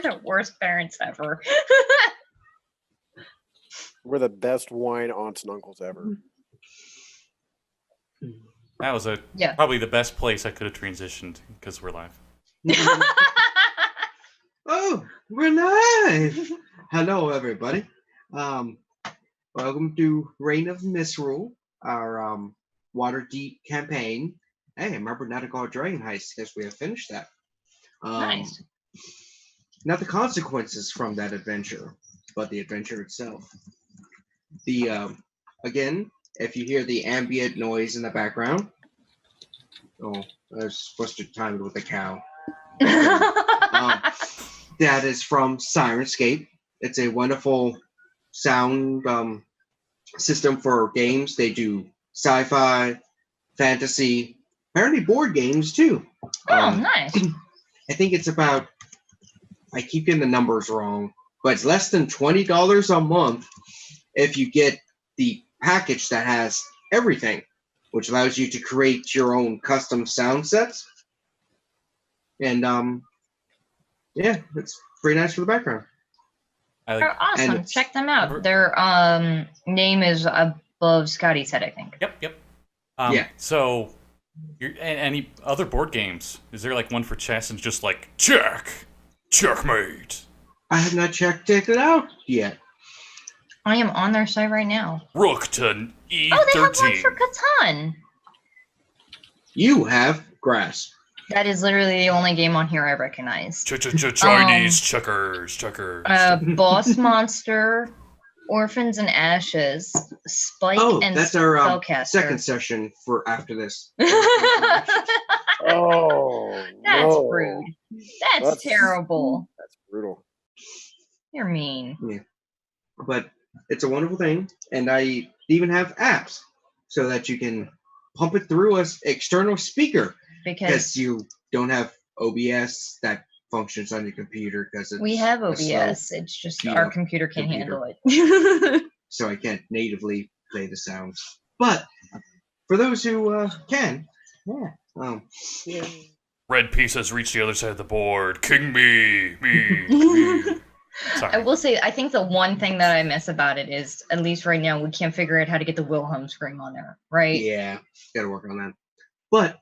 the worst parents ever. We're the best wine aunts and uncles ever. That was probably the best place I could have transitioned because we're live. Oh, we're live! Hello, everybody. Welcome to Reign of Misrule, our Waterdeep campaign. Hey, remember not to call Dragon Heist because we have finished that. Nice. Not the consequences from that adventure, but the adventure itself. Again, if you hear the ambient noise in the background, I was supposed to time it with a cow. That is from Sirenscape. It's a wonderful sound system for games. They do sci-fi, fantasy, apparently board games too. Oh, nice. I think it's about, I keep getting the numbers wrong, but it's less than $20 a month if you get the package that has everything, which allows you to create your own custom sound sets. And yeah, it's pretty nice for the background. They're awesome. Check them out. Their name is above Scotty's head, I think. Yep. Yeah. So, any other board games? Is there like one for chess and just like checkmate? I have not checked it out yet. I am on their site right now. Rook to E13. Oh, they have one for Catan. You have grass. That is literally the only game on here I recognize. Chinese checkers. Boss Monster, Orphans and Ashes, Spike, and that's our Spellcaster. second session for after this. Oh, That's no. rude. That's terrible. That's brutal. You're mean. Yeah. But it's a wonderful thing, and I even have apps so that you can pump it through an external speaker because you don't have OBS that functions on your computer because we have OBS. It's just our computer can't handle it. So I can't natively play the sounds. But for those who can, yeah. Red piece has reached the other side of the board. King me. Sorry. I will say, I think the one thing that I miss about it is, at least right now, we can't figure out how to get the Wilhelm scream on there, right? Yeah, gotta work on that. But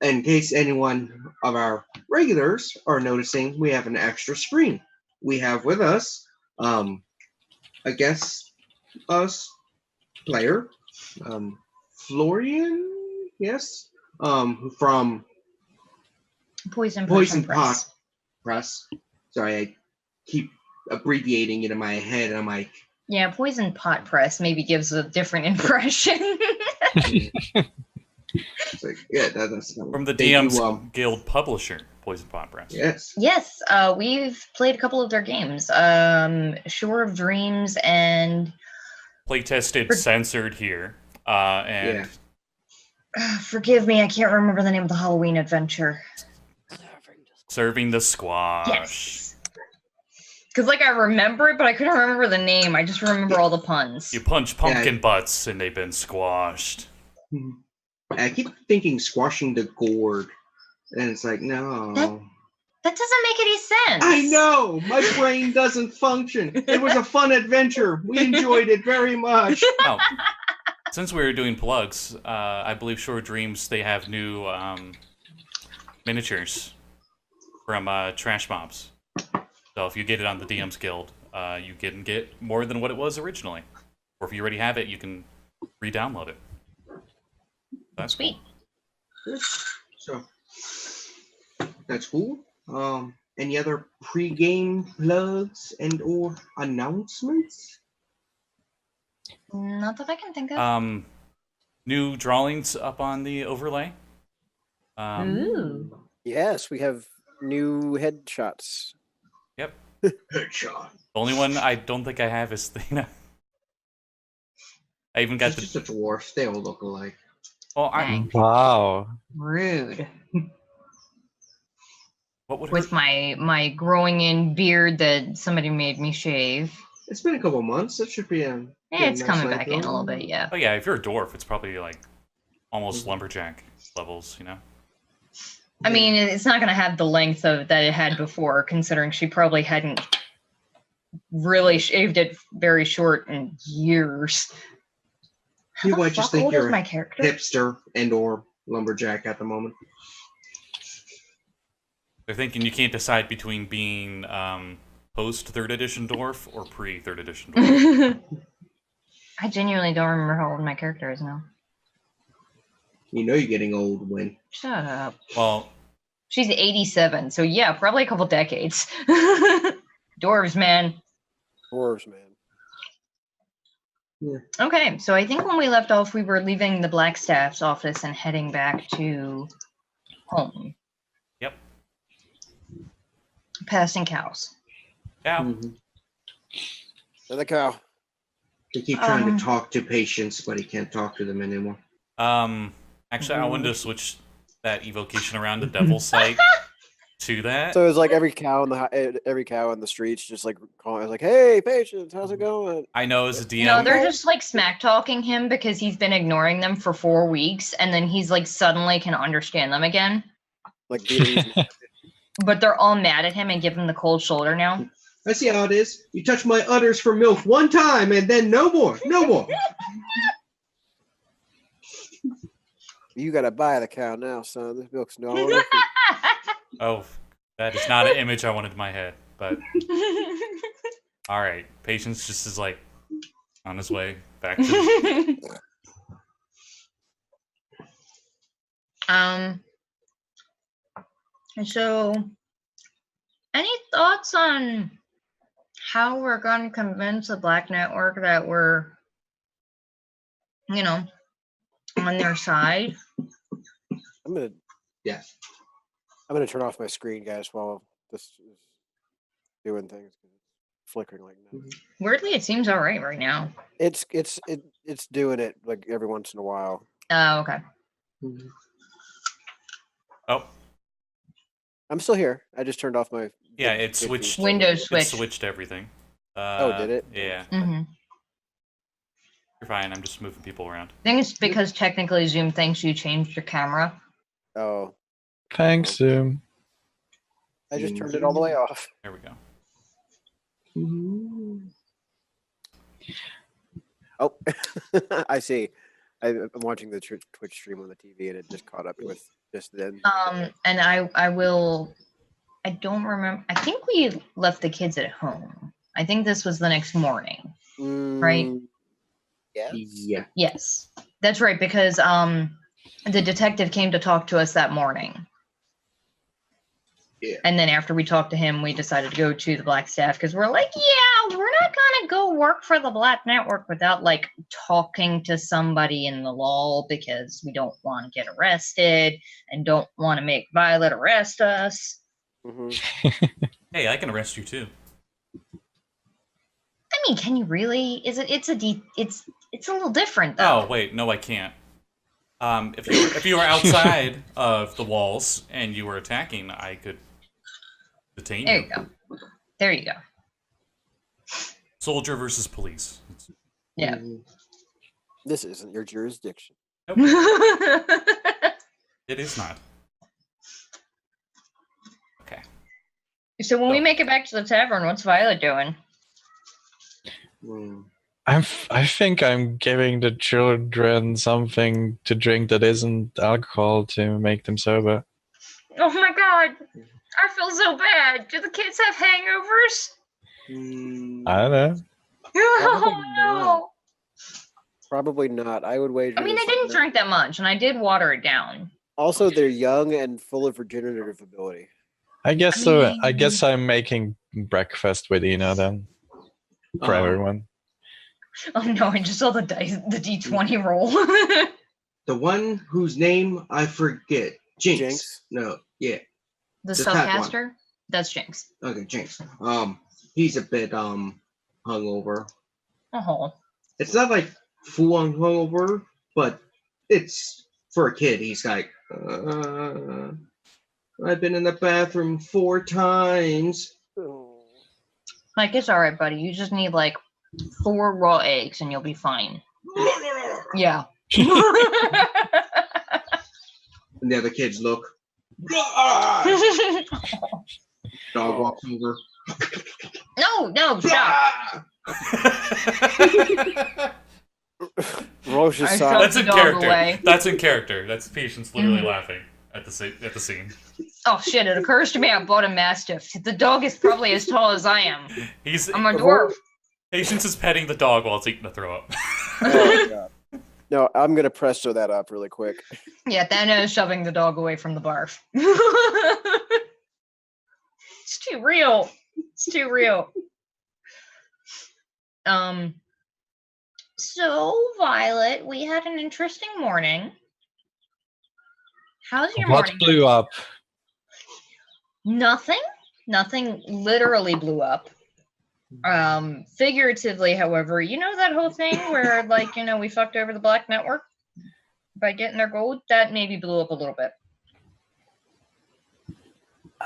in case anyone of our regulars are noticing, we have an extra screen. We have with us, I guess, player, Florian, yes, from Poison Pot Press. Sorry, I keep abbreviating it in my head, and I'm like, yeah, Poison Pot Press maybe gives a different impression. it's like, yeah, that's from the DM's Guild publisher, Poison Pot Press. Yes, we've played a couple of their games, Shore of Dreams and playtested, censored here, and forgive me, I can't remember the name of the Halloween adventure. Serving the Squash. Yes. Because, I remember it, but I couldn't remember the name. I just remember all the puns. You punch pumpkin butts, and they've been squashed. I keep thinking squashing the gourd, and it's like, no. That doesn't make any sense. I know! My brain doesn't function. It was a fun adventure. We enjoyed it very much. Oh, since we were doing plugs, I believe Shore Dreams, they have new miniatures from Trash Mobs. So if you get it on the DM's Guild, you can get more than what it was originally. Or if you already have it, you can re-download it. That's sweet. Cool. So that's cool. Any other pre-game plugs and or announcements? Not that I can think of. New drawings up on the overlay. Ooh. Yes, we have new headshots. Yep. Headshot. The only one I don't think I have is Thana. I even got She's just a dwarf. They all look alike. Well, wow. Rude. What would with my growing in beard that somebody made me shave. It's been a couple months. It should be it's coming back in a little bit, yeah. Oh yeah, if you're a dwarf, it's probably like almost lumberjack levels, you know. I mean, it's not going to have the length of that it had before, considering she probably hadn't really shaved it very short in years. How You the might just fuck think old is you're my a character? hipster and/or lumberjack at the moment. They're thinking you can't decide between being post 3rd edition dwarf or pre 3rd edition dwarf. I genuinely don't remember how old my character is now. You know you're getting old when. Shut up. Well, She's 87, so yeah, probably a couple decades. Dwarves, man. Dwarves, man. Okay, so I think when we left off, we were leaving the Blackstaff's office and heading back to home. Yep. Passing cows. Yeah. Mhm. And the cow. They keep trying to talk to patients, but he can't talk to them anymore. Actually, I wanted to switch that evocation around the Devil's Sight to that. So it's like every cow in the streets just like calling, like, "Hey, patients, how's it going?" I know as a DM. No, they're just like smack talking him because he's been ignoring them for 4 weeks, and then he's like suddenly can understand them again. Like Vietnamese. But they're all mad at him and give him the cold shoulder now. I see how it is. You touch my udders for milk one time, and then no more, no more. You gotta buy the cow now, son. This milk's no longer free. Oh, that is not an image I wanted in my head. But all right, Patience just is like on his way back to. So, any thoughts on how we're going to convince the Black Network that we're, you know, on their side? I'm gonna turn off my screen, guys, while this is doing things. It's flickering like that. Weirdly, it seems all right now. It's doing it like every once in a while. Oh, okay. Oh, I'm still here. I just turned off my. yeah, it switched. Windows It switch. switched everything. Did it? Yeah, Mm-hmm. you're fine. I'm just moving people around. I think it's because technically Zoom thinks you changed your camera. Oh, Thanks, Zoom. I just turned it all the way off. There we go. Oh, I see. I'm watching the Twitch stream on the TV, and it just caught up with just then. And I will. I don't remember. I think we left the kids at home. I think this was the next morning. Right? Yeah. Yeah. Yes, that's right. Because the detective came to talk to us that morning. Yeah. And then after we talked to him, we decided to go to the Black Staff because we're like, yeah, we're not gonna go work for the Black Network without like talking to somebody in the law because we don't want to get arrested and don't want to make Violet arrest us. Hey, I can arrest you too. I mean, can you really? Is it? It's a little different though. Oh wait, no, I can't. If you were outside of the walls and you were attacking, I could detain There you. you go. There you go. Soldier versus police. Yeah. This isn't your jurisdiction. Nope, it is not. Okay. So when we make it back to the tavern, what's Violet doing? I think I'm giving the children something to drink that isn't alcohol to make them sober. Oh my god! I feel so bad. Do the kids have hangovers? I don't know. Oh no! Probably not. I would wager. I mean, they it's didn't not. drink that much, and I did water it down. Also, they're young and full of regenerative ability. I guess I so. mean- I guess I'm making breakfast with Ina then for everyone. Oh no! I just saw the dice, the D20 roll. The one whose name I forget. Jinx. Jinx? No, yeah. The The fat one. spellcaster? That's Jinx. Okay, Jinx. He's a bit hungover. Oh. It's not like full on hungover, but it's for a kid. He's like, I've been in the bathroom 4 times. Like, it's alright, buddy. You just need like 4 raw eggs and you'll be fine. Yeah. And the other kids look. Dog walks over. No, stop. Roche I is shove That's the in dog character. away. That's in character. That's Patience literally Mhm. laughing at the scene. Oh shit! It occurs to me I bought a mastiff. The dog is probably as tall as I am. He's I'm a dwarf. Patience is petting the dog while it's eating the throw up. Oh, God. No, I'm gonna presto that up really quick. Yeah, Thana is shoving the dog away from the barf. It's too real. It's too real. So Violet, we had an interesting morning. How's your What morning? blew up? Nothing. Nothing literally blew up. Figuratively, however, you know that whole thing where, like, we fucked over the Black Network by getting their gold? That maybe blew up a little bit.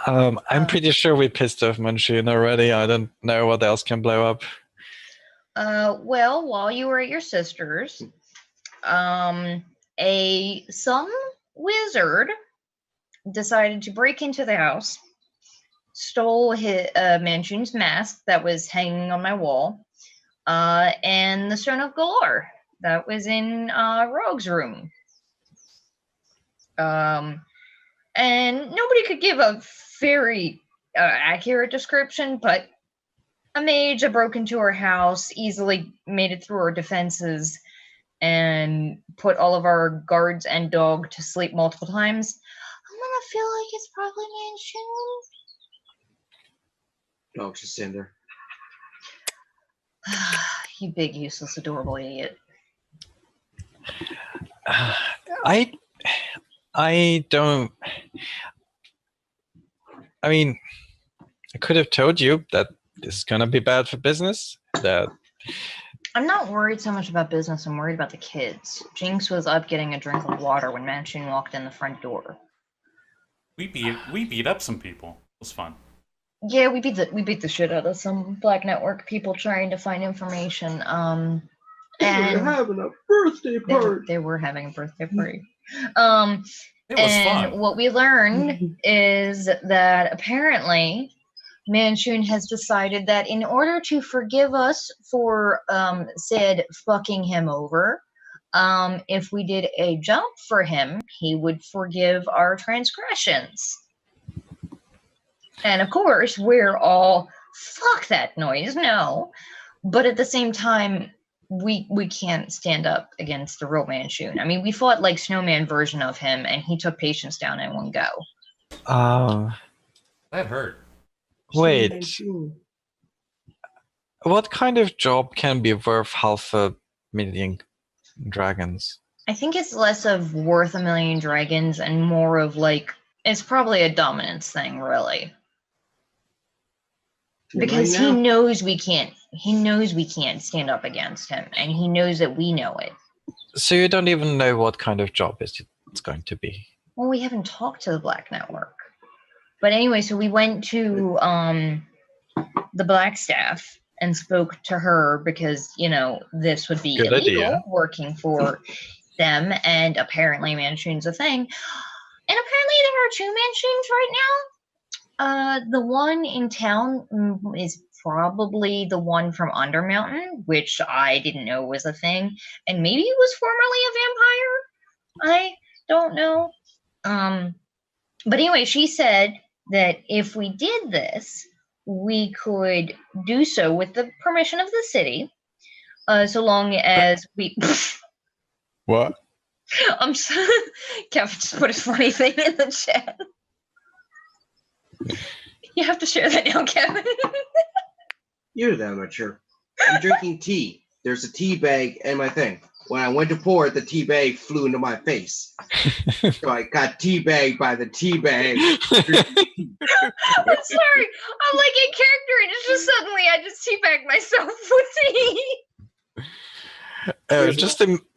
I'm pretty sure we pissed off Munchkin already. I don't know what else can blow up. Well, while you were at your sister's, some wizard decided to break into the house, stole his Manchun's mask that was hanging on my wall, and the Stone of Galore that was in Rogue's room. And nobody could give a very accurate description, but a mage had broke into her house, easily made it through her defenses, and put all of our guards and dog to sleep multiple times. I'm gonna feel like it's probably Manchun. Dog's just sitting there. You big, useless, adorable idiot. I don't. I mean, I could have told you that this is gonna be bad for business. That I'm not worried so much about business. I'm worried about the kids. Jinx was up getting a drink of water when Manchun walked in the front door. We beat up some people. It was fun. Yeah, we beat the shit out of some Black Network people trying to find information. We're And having a birthday party. they were having a birthday party. It was And fun. what we learned is that apparently Manchun has decided that in order to forgive us for said fucking him over, if we did a jump for him, he would forgive our transgressions. And of course, we're all, fuck that noise, no. But at the same time, we can't stand up against the real Manchun. I mean, we fought like Snowman version of him, and he took Patience down in one go. That hurt. wait. What kind of job can be worth 500,000 dragons? I think it's less of worth 1,000,000 dragons and more of like, it's probably a dominance thing, really. Because he knows we can't stand up against him, and he knows that we know it. So you don't even know what kind of job it's going to be. Well, we haven't talked to the Black Network. But anyway, so we went to the Blackstaff and spoke to her because, this would be Good illegal idea. working for them, and apparently Manchun's a thing. And apparently there are 2 Manchuns right now. The one in town is probably the one from Undermountain, which I didn't know was a thing, and maybe it was formerly a vampire. I don't know. But anyway, she said that if we did this, we could do so with the permission of the city, so long as we. What? I'm sorry. Kevin just put a funny thing in the chat. You have to share that now, Kevin. You're the amateur. I'm drinking tea. There's a tea bag in my thing. When I went to pour it, the tea bag flew into my face. So I got tea bagged by the tea bag. I'm sorry. I'm like in character, and it's just suddenly I just teabagged myself with tea.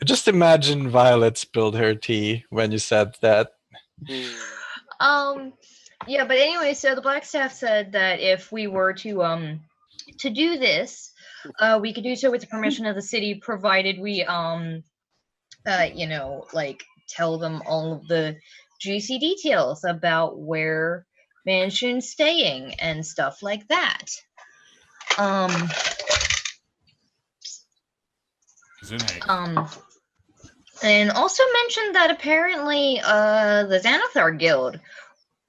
Just imagine Violet spilled her tea when you said that. Yeah, but anyway, so the Blackstaff said that if we were to do this, we could do so with the permission of the city, provided we tell them all of the juicy details about where Mansion's staying and stuff like that. And also mentioned that apparently the Xanathar Guild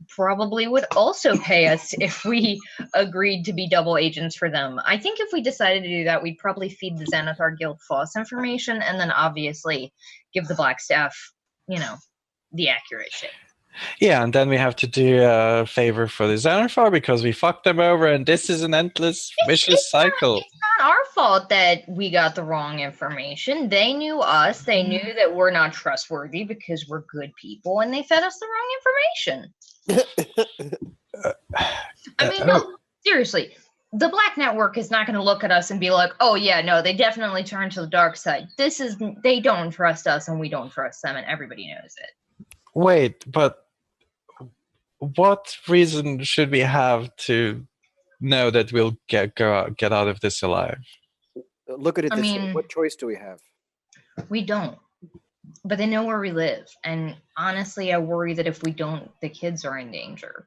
probably would also pay us if we agreed to be double agents for them. I think if we decided to do that, we'd probably feed the Xanathar Guild false information and then obviously give the Black Staff, the accurate shit. Yeah, and then we have to do a favor for the Xanathar because we fucked them over, and this is an endless vicious cycle. It's not our fault that we got the wrong information. They knew us. They knew that we're not trustworthy because we're good people, and they fed us the wrong information. I mean, no, seriously. The Black Network is not going to look at us and be like, oh, yeah, no, they definitely turned to the dark side. They don't trust us, and we don't trust them, and everybody knows it. Wait, but what reason should we have to know that we'll get out of this alive? Look at it this way. What choice do we have? We don't. But they know where we live. And honestly, I worry that if we don't, the kids are in danger.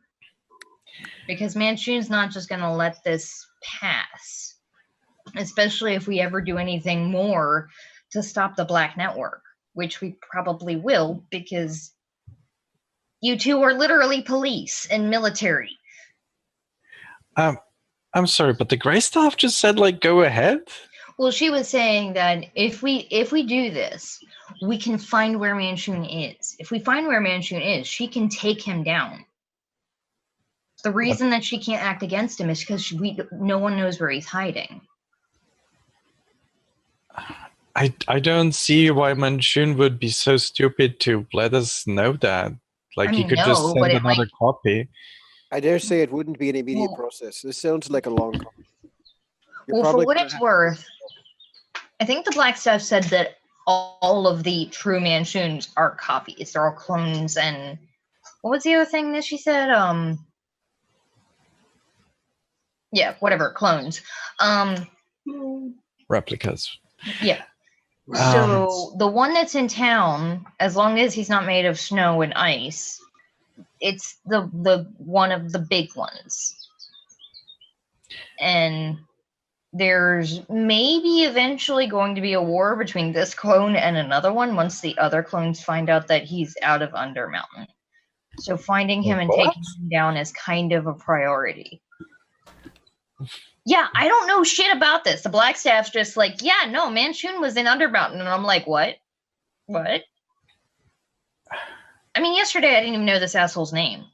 Because Manchun's not just going to let this pass. Especially if we ever do anything more to stop the Black Network. Which we probably will, because you two are literally police and military. I'm sorry, but the Grey Staff just said, go ahead? Well, she was saying that if we do this, we can find where Manchun is. If we find where Manchun is, she can take him down. The reason that she can't act against him is because no one knows where he's hiding. I don't see why Manchun would be so stupid to let us know that. He could just send another copy. I dare say it wouldn't be an immediate process. This sounds like a long copy. Well, for what it's worth, I think the Black Staff said that all of the true Manchuns are copies. They're all clones and... What was the other thing that she said? Yeah, whatever, clones. Replicas. Yeah. So the one that's in town, as long as he's not made of snow and ice, it's the one of the big ones. And there's maybe eventually going to be a war between this clone and another one once the other clones find out that he's out of Undermountain. So finding him and taking him down is kind of a priority. Yeah, I don't know shit about this. The Black Staff's just like, yeah, no, Manchun was in Undermountain. And I'm like, what? What? I mean, yesterday I didn't even know this asshole's name.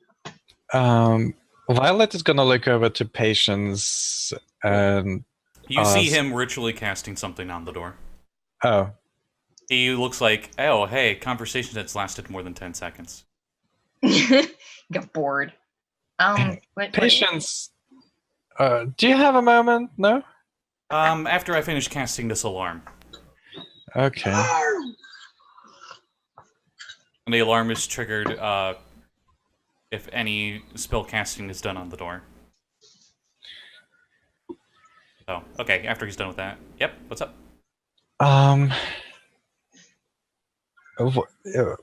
Violet is going to look over to Patience and... You see him ritually casting something on the door. Oh. He looks like, oh, hey, conversation that's lasted more than 10 seconds. Got bored. Patience... do you have a moment? No? After I finish casting this alarm. Okay. And the alarm is triggered if any spell casting is done on the door. Oh, okay, after he's done with that. Yep, what's up?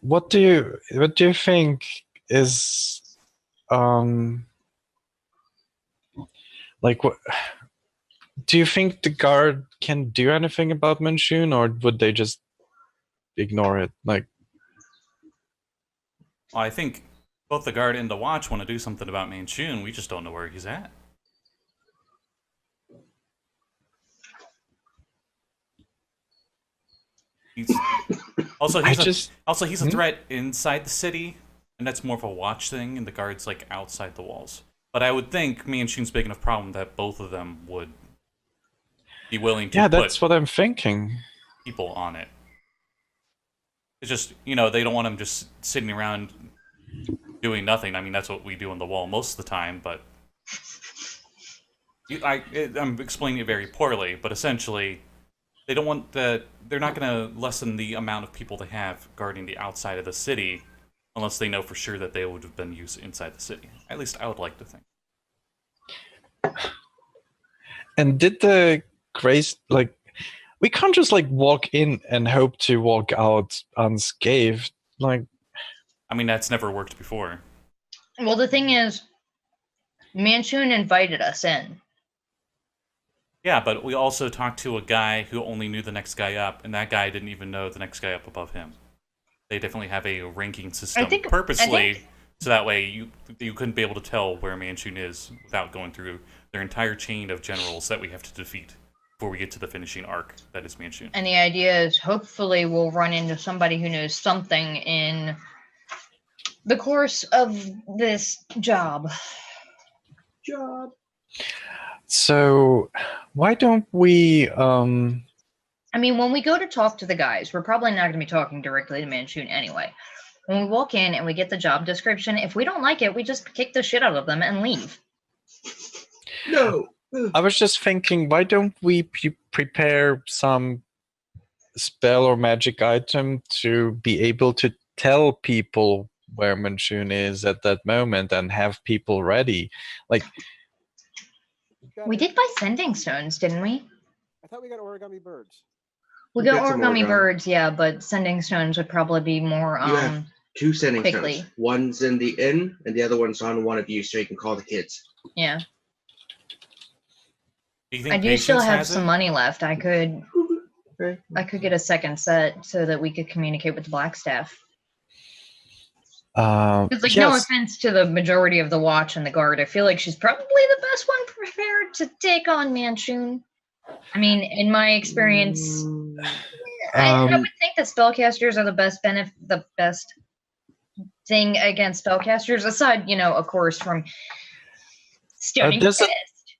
What do you think is what do you think the guard can do anything about Manchun, or would they just ignore it? Well, I think both the guard and the watch want to do something about Manchun. We just don't know where he's at. He's a threat inside the city, and that's more of a watch thing, and the guard's outside the walls. But I would think Manchun's big enough problem that both of them would be willing to that's what I'm thinking. People on it. It's just, they don't want them just sitting around doing nothing. I mean, that's what we do on the wall most of the time, but... I'm explaining it very poorly, but essentially, they don't want they're not going to lessen the amount of people they have guarding the outside of the city unless they know for sure that they would have been used inside the city. At least I would like to think. And did the Grace, we can't just walk in and hope to walk out unscathed. I mean, that's never worked before. Well, the thing is, Manchun invited us in. Yeah, but we also talked to a guy who only knew the next guy up, and that guy didn't even know the next guy up above him. They definitely have a ranking system purposely, so that way you couldn't be able to tell where Manchun is without going through their entire chain of generals that we have to defeat before we get to the finishing arc that is Manchun. And the idea is, hopefully, we'll run into somebody who knows something in the course of this job. So, why don't we? I mean, when we go to talk to the guys, we're probably not going to be talking directly to Manchun anyway. When we walk in and we get the job description, if we don't like it, we just kick the shit out of them and leave. No. I was just thinking, why don't we prepare some spell or magic item to be able to tell people where Manchun is at that moment and have people ready? Like, we did buy sending stones, didn't we? I thought we got origami birds. We got origami birds, yeah, but sending stones would probably be more You have 2 sending quickly. stones. One's in the inn, and the other one's on one of you, so you can call the kids. Yeah. Do you think I do still Patience have has some it? money left. I could Okay. get a second set so that we could communicate with the Blackstaff. It's like, no yes. offense to the majority of the watch and the guard. I feel like she's probably the best one prepared to take on Manchun. I mean, in my experience, I would think that spellcasters are the best thing against spellcasters, aside, of course, from Stoning there's a- Fist,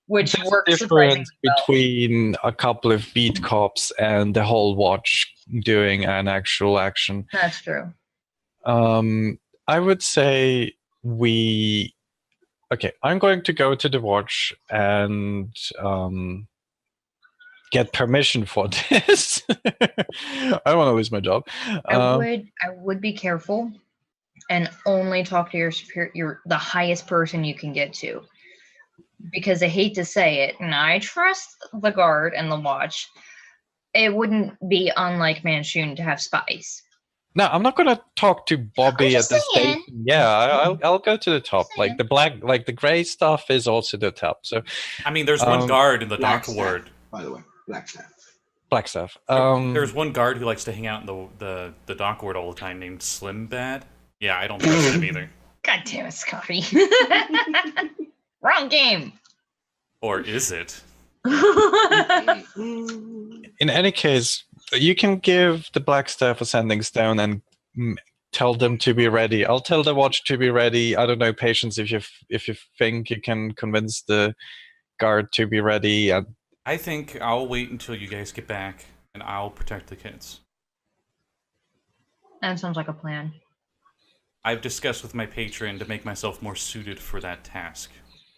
which There's a works surprisingly difference well. between a couple of beat cops and the whole watch doing an actual action. That's true. I would say I'm going to go to the watch and get permission for this. I don't want to lose my job. I would be careful and only talk to your superior, the highest person you can get to. Because I hate to say it, and I trust the guard and the watch, it wouldn't be unlike Manchun to have spies. No, I'm not gonna talk to Bobby at the saying. station. Yeah, I'll go to the top. Like the gray stuff is also the top. So, I mean, there's one guard in the dock Blackstaff, ward. by the way. Blackstaff. black stuff. There's one guard who likes to hang out in the dock ward all the time named Slim Bad. Yeah, I don't trust him either. God damn it, Scotty. Wrong game. Or is it? In any case, you can give the black staff a sending stone and tell them to be ready. I'll tell the watch to be ready. I don't know, Patience, if you think you can convince the guard to be ready. I think I'll wait until you guys get back, and I'll protect the kids. That sounds like a plan. I've discussed with my patron to make myself more suited for that task.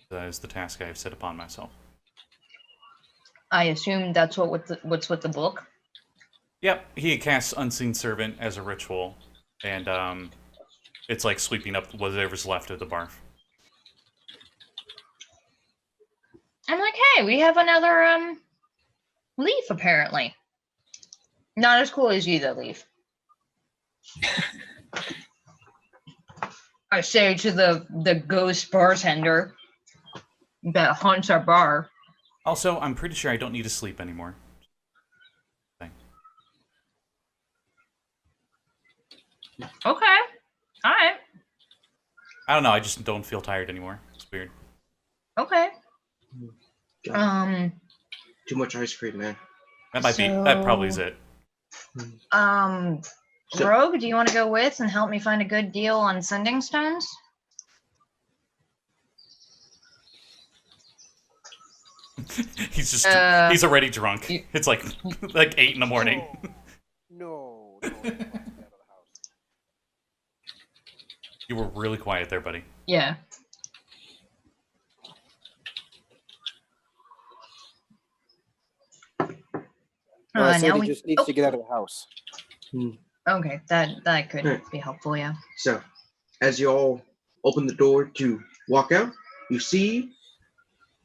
That is the task I have set upon myself. I assume that's what's with the book. Yep, he casts Unseen Servant as a ritual, and it's like sweeping up whatever's left of the barf. I'm like, hey, we have another leaf apparently. Not as cool as you, though, Leaf. I say to the ghost bartender that haunts our bar. Also, I'm pretty sure I don't need to sleep anymore. Okay. All right. I don't know, I just don't feel tired anymore. It's weird. Okay. Too much ice cream, man. That probably is it. So- Rogh, do you want to go with and help me find a good deal on sending stones? He's already drunk. It's like 8 in the morning. No. Get out of the house. You were really quiet there, buddy. Yeah. No, I said now he we just needs to get out of the house. Okay, that could be helpful, yeah. So, as you all open the door to walk out, you see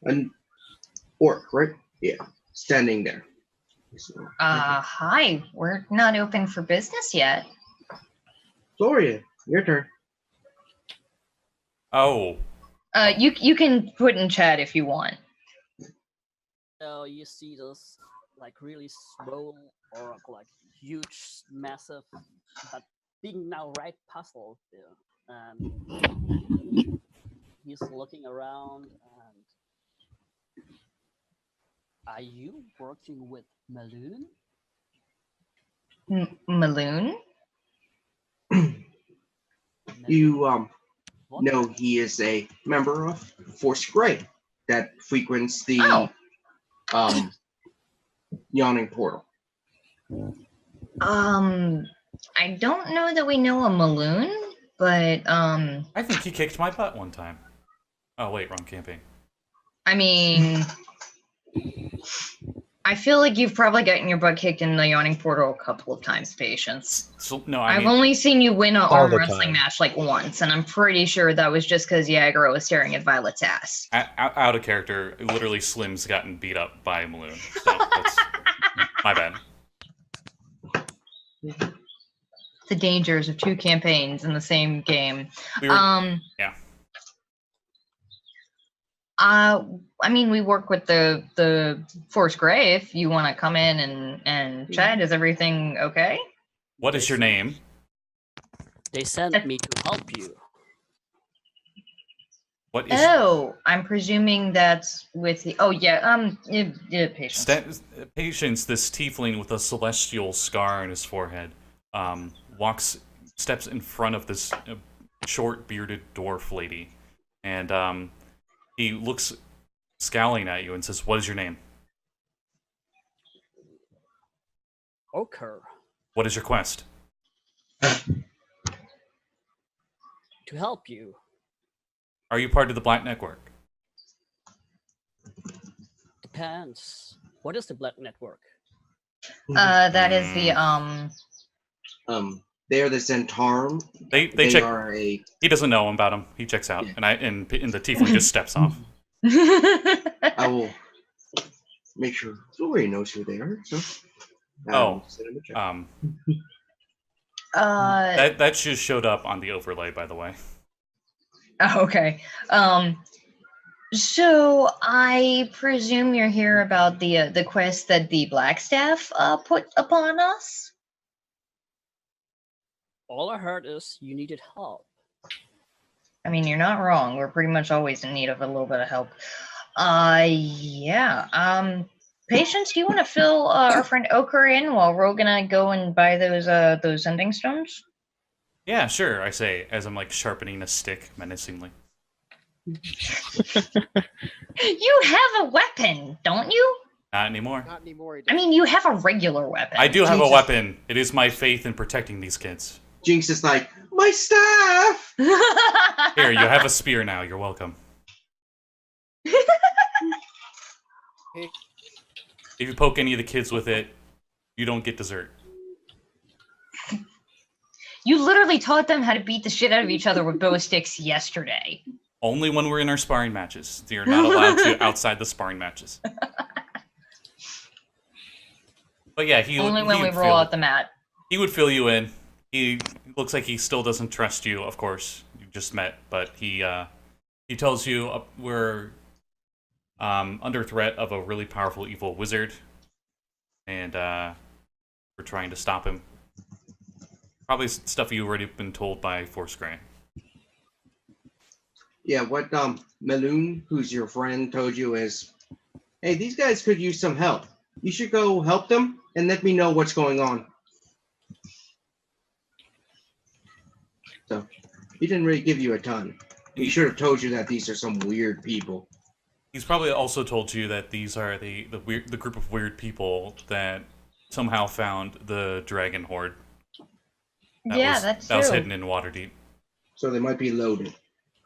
an orc, right? Yeah, standing there. Hi. We're not open for business yet. Florian, your turn. Oh, You can put in chat if you want. So you see this like really swole or like huge, massive, but being now right puzzled there. And he's looking around and are you working with Maloon? Maloon? You What? know he is a member of Force Grey that frequents the yawning portal. I don't know that we know a Maloon, but I think he kicked my butt one time. Oh wait, wrong campaign. I mean, I feel like you've probably gotten your butt kicked in the yawning portal a couple of times, Patience. So no, I've only seen you win an All arm the wrestling time. match like once, and I'm pretty sure that was just because Yagro was staring at Violet's ass. Out of character, literally Slim's gotten beat up by a Maloon. So that's my bad. The dangers of 2 campaigns in the same game. We were, yeah. I mean, we work with the Force Grey. If you want to come in and chat, is everything okay? What is your name? They sent me to help you. What is Oh, I'm presuming that's with the. Oh yeah, Patience. Patience? This tiefling with a celestial scar on his forehead steps in front of this short bearded dwarf lady, and he looks scowling at you and says, "What is your name?" Ocher. What is your quest? To help you. Are you part of the Black Network? Depends. What is the Black Network? That is the They are the Zentarum. They check. are a. He doesn't know about him. He checks out, Yeah. and the tiefling just steps off. I will make sure Florian knows who they are. So. Send him a check. That just showed up on the overlay, by the way. Okay. So I presume you're here about the quest that the Blackstaff put upon us. All I heard is you needed help. I mean, you're not wrong. We're pretty much always in need of a little bit of help. Yeah. Patience, do you want to fill our friend Ocher in while we're gonna go and buy those sending stones? Yeah, sure. I say as I'm like sharpening a stick menacingly. You have a weapon, don't you? Not anymore. Not anymore. I mean, you have a regular weapon. I do have a Jesus. weapon. It is my faith in protecting these kids. Jinx is like, my staff! Here, you have a spear now. You're welcome. If you poke any of the kids with it, you don't get dessert. You literally taught them how to beat the shit out of each other with bow sticks yesterday. Only when we're in our sparring matches. You're not allowed to outside the sparring matches. But yeah, Only when we roll out the mat. He would fill you in. He looks like he still doesn't trust you, of course. You just met, but he tells you we're under threat of a really powerful evil wizard, and we're trying to stop him. Probably stuff you've already been told by Force Grey. Yeah, what Maloon, who's your friend, told you is, hey, these guys could use some help. You should go help them and let me know what's going on. So he didn't really give you a ton. He should have told you that these are some weird people. He's probably also told you that these are the group of weird people that somehow found the dragon horde. That's that was true. hidden in Waterdeep. So they might be loaded.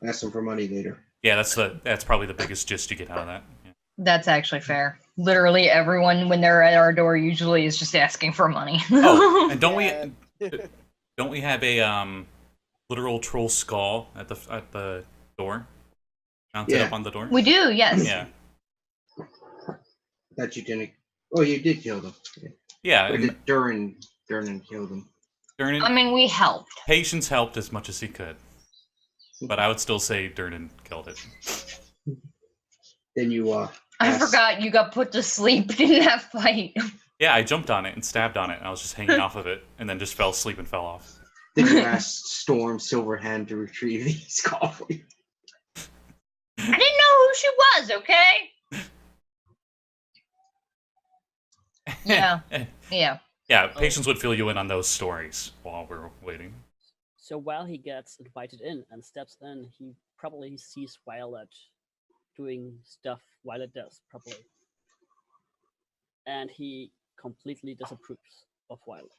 Ask them for money later. Yeah, that's probably the biggest gist you get out of that. Yeah. That's actually fair. Literally everyone, when they're at our door, usually is just asking for money. Oh, and don't we have a literal troll skull at the door, mounted Yeah. up on the door? We do, yes. Yeah, That you didn't. Oh, you did kill them. yeah. Or And did Durin kill them? during I mean, we helped. Patience helped as much as he could. but I would still say Durnan killed it. Then you I ask- forgot you got put to sleep in that fight. Yeah, I jumped on it and stabbed on it, and I was just hanging off of it, and then just fell asleep and fell off. Then you asked Storm Silverhand to retrieve the skull for you. I didn't know who she was, okay? Yeah. Yeah. Yeah, Patience would fill you in on those stories while we're waiting. So while he gets invited in and steps in, he probably sees Violet doing stuff Violet does, probably. And he completely disapproves of Violet.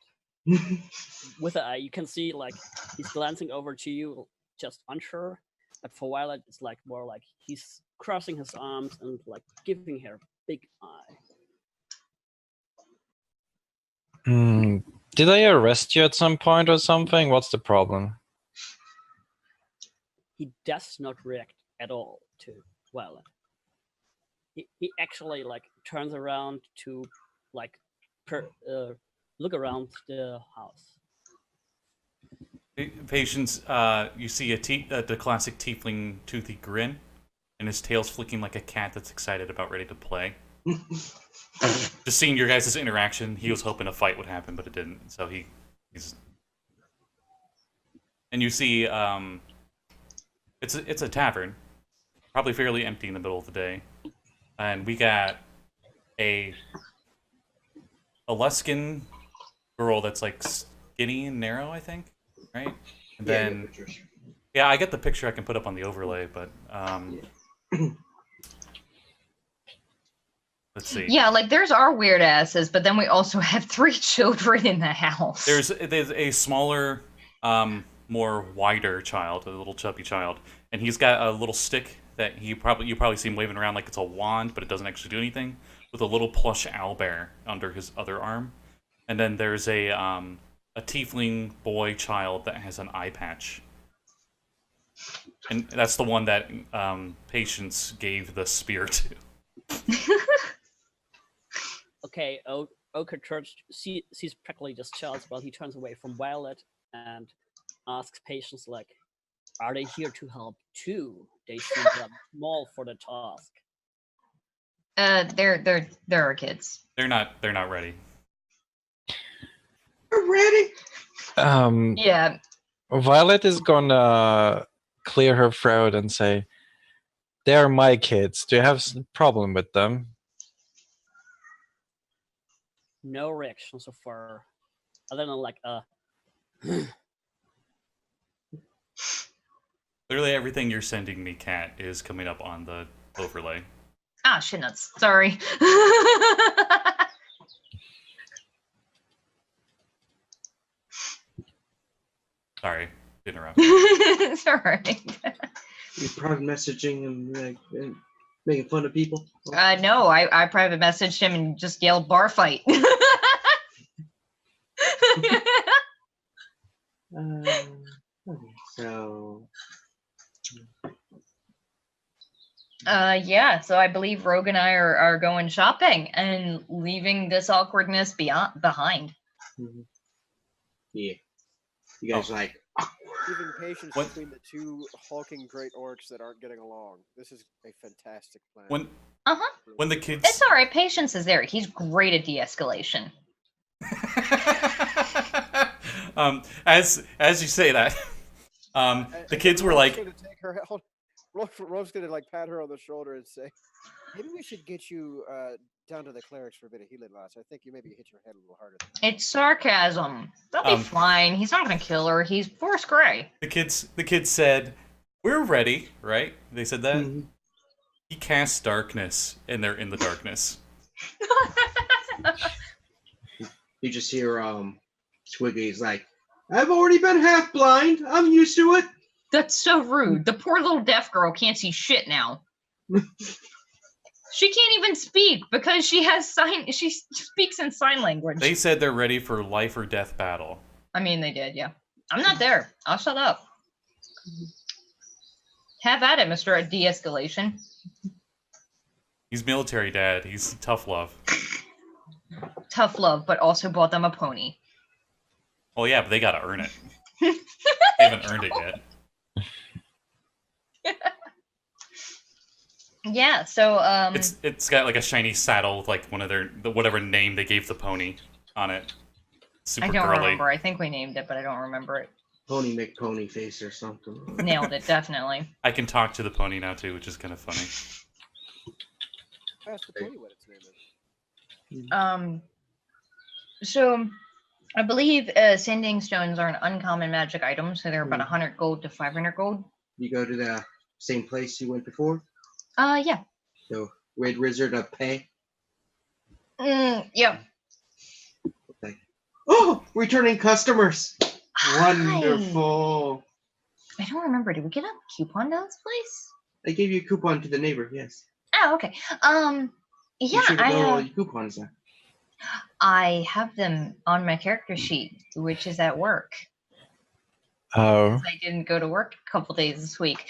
With an eye, you can see like he's glancing over to you, just unsure. But for Violet, it's like more like he's crossing his arms and like giving her a big eye. Did I arrest you at some point or something? What's the problem? He does not react at all to Violet. He actually like turns around to like look around the house. Patience, you see the classic tiefling toothy grin, and his tail's flicking like a cat that's excited about ready to play. Just seeing your guys' interaction, he was hoping a fight would happen, but it didn't. So he's. And you see, it's a tavern, probably fairly empty in the middle of the day, and we got a Aluskan girl that's like skinny and narrow, I think, right? And then yeah, I get the picture I can put up on the overlay, but let's see. Yeah, like there's our weird asses, but then we also have 3 children in the house. There's a smaller, more wider child, a little chubby child, and he's got a little stick that you probably see him waving around like it's a wand, but it doesn't actually do anything, with a little plush owlbear under his other arm. And then there's a tiefling boy child that has an eye patch. And that's the one that Patience gave the spear to. Okay, Ocher sees practically just Charles while he turns away from Violet and asks Patience like, "Are they here to help too? They seem small for the task." They're our kids. They're not ready. We're ready. Yeah. Violet is gonna clear her throat and say, "They're my kids. Do you have a problem with them?" No reaction so far, other than like Literally everything you're sending me, Kat, is coming up on the overlay. Ah, shit nuts. Sorry. Sorry, to interrupt. It's alright. You private messaging and like making fun of people. No, I private messaged him and just yelled bar fight. Okay, so yeah, so I believe Rogh and I are going shopping and leaving this awkwardness behind. yeah, you guys like Giving patience What? between the 2 hulking great orcs that aren't getting along. This is a fantastic plan. When the kids It's alright, Patience is there. He's great at de-escalation. as you say that, the kids were like, Rogue's gonna like pat her on the shoulder and say, "Maybe we should get you down to the clerics for a bit of healing, lass. I think you maybe hit your head a little harder." It's sarcasm. They'll be fine. He's not gonna kill her. He's Force Grey. the kids said, "We're ready," right? They said that. Mhm. He casts darkness, and they're in the darkness. You just hear Twiggy's like, "I've already been half blind. I'm used to it." That's so rude. The poor little deaf girl can't see shit now. She can't even speak because she speaks in sign language. They said they're ready for life or death battle. I mean, they did, yeah. I'm not there. I'll shut up. Have at it, Mr. De-escalation. He's military dad. He's tough love. Tough love, but also bought them a pony. Oh yeah, but they gotta earn it. They haven't earned it yet. Yeah, so It's got like a shiny saddle with like one of whatever name they gave the pony on it. Super I don't girly. remember. I think we named it, but I don't remember it. Pony McPony face or something. Nailed it, definitely. I can talk to the pony now too, which is kind of funny. Ask the pony what its name is. So I believe sending stones are an uncommon magic item, so they're about 100 gold to 500 gold. You go to the same place you went before? Yeah. So, Red Wizard of Pay? Yeah. Okay. Oh! Returning customers! Hi. Wonderful! I don't remember. Did we get a coupon to this place? I gave you a coupon to the neighbor, yes. Oh, okay. You Yeah, should know all your coupons now. I have them on my character sheet, which is at work. Oh. I didn't go to work a couple days this week.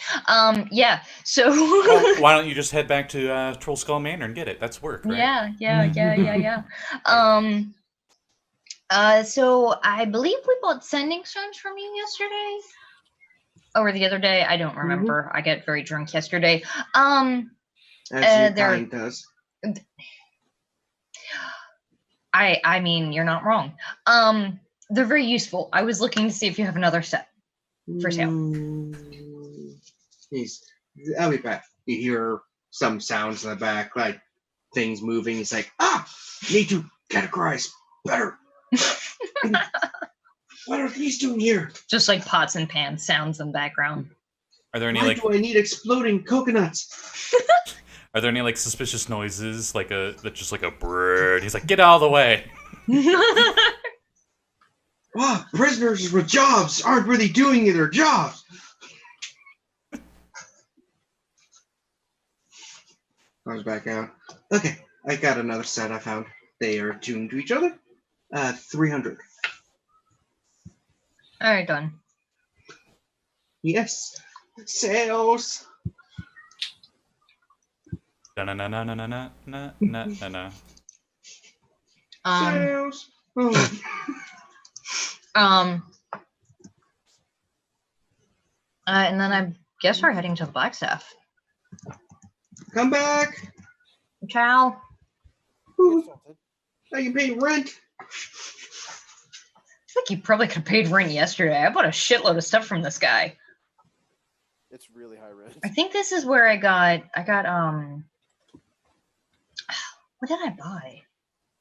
Yeah, so... Well, why don't you just head back to Troll Skull Manor and get it? That's work, right? Yeah. So I believe we bought sending stones from you yesterday? Or the other day? I don't remember. I got very drunk yesterday. As your kind does. I mean, you're not wrong. They're very useful. I was looking to see if you have another set for sale. I'll be back. You hear some sounds in the back, like things moving. He's like, need to categorize better. What are these doing here? Just like pots and pans sounds in the background. Are there any Why do I need exploding coconuts? Are there any like suspicious noises, like just like a bird? He's like, get out of the way. Prisoners with jobs aren't really doing their jobs. I was back out. Okay, I got another set I found. They are tuned to each other. 300. All right, done. Yes. Sales. Na-na-na-na-na-na-na-na-na. Sales. And then I guess we're heading to the Blackstaff. Come back. Ciao. I can pay rent. I think you probably could have paid rent yesterday. I bought a shitload of stuff from this guy. It's really high rent. I think this is where I got what did I buy?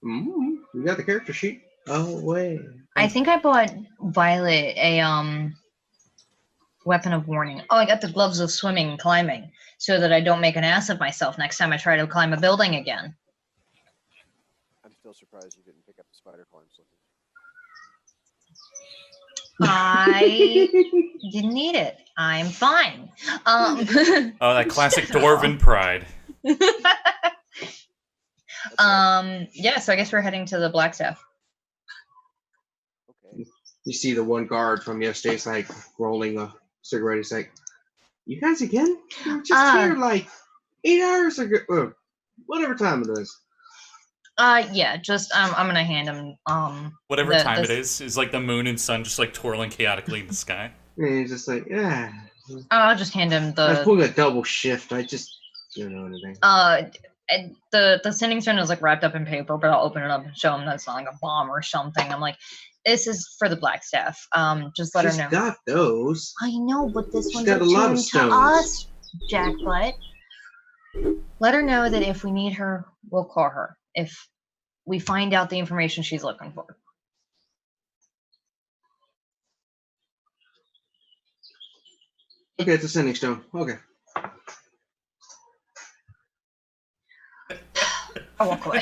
You got the character sheet. Oh wait. I think I bought Violet a weapon of warning. Oh, I got the gloves of swimming and climbing so that I don't make an ass of myself next time I try to climb a building again. I'm still surprised you didn't pick up the spider climb slippers. I didn't need it. I'm fine. Oh, that classic dwarven pride. Yeah, so I guess we're heading to the Blackstaff. Okay. You see the one guard from yesterday's like rolling a cigarette. He's like, "You guys again? You were just here like 8 hours ago. Whatever time it is." Yeah, just I'm gonna hand him Whatever time it is like the moon and sun just like twirling chaotically in the sky. And he's just like, yeah. I'll just hand him I was the pulling a double shift. I just don't know anything. and the sending stone is like wrapped up in paper, but I'll open it up and show him that it's not like a bomb or something. I'm like, this is for the Blackstaff. Just let her know. She's got those. I know, but this She's one's got a lot of to stones. us, Jackbutt. Let her know that if we need her, we'll call her. If we find out the information she's looking for. Okay, it's a sending stone. Okay. I'll walk away.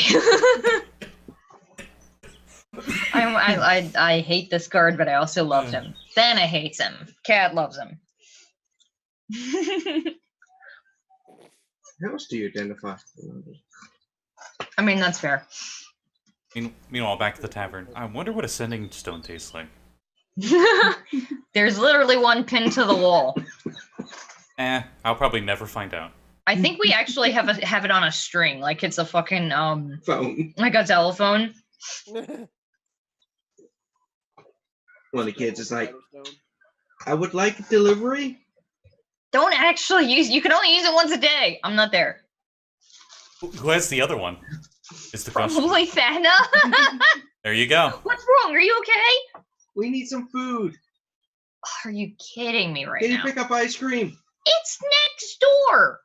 I hate this guard, but I also love him. Thana hates him. Cat loves him. How else do you identify? I mean, that's fair. Meanwhile, back at the tavern. I wonder what a sending stone tastes like. There's literally one pinned to the wall. I'll probably never find out. I think we actually have it on a string, like it's a fucking Phone. like a telephone. One of the kids is like, I would like a delivery. Don't actually use. You can only use it once a day. I'm not there. Who has the other one? Is the question. Probably Thana. There you go. What's wrong? Are you okay? We need some food. Are you kidding me right Can you now? pick up ice cream? It's next door.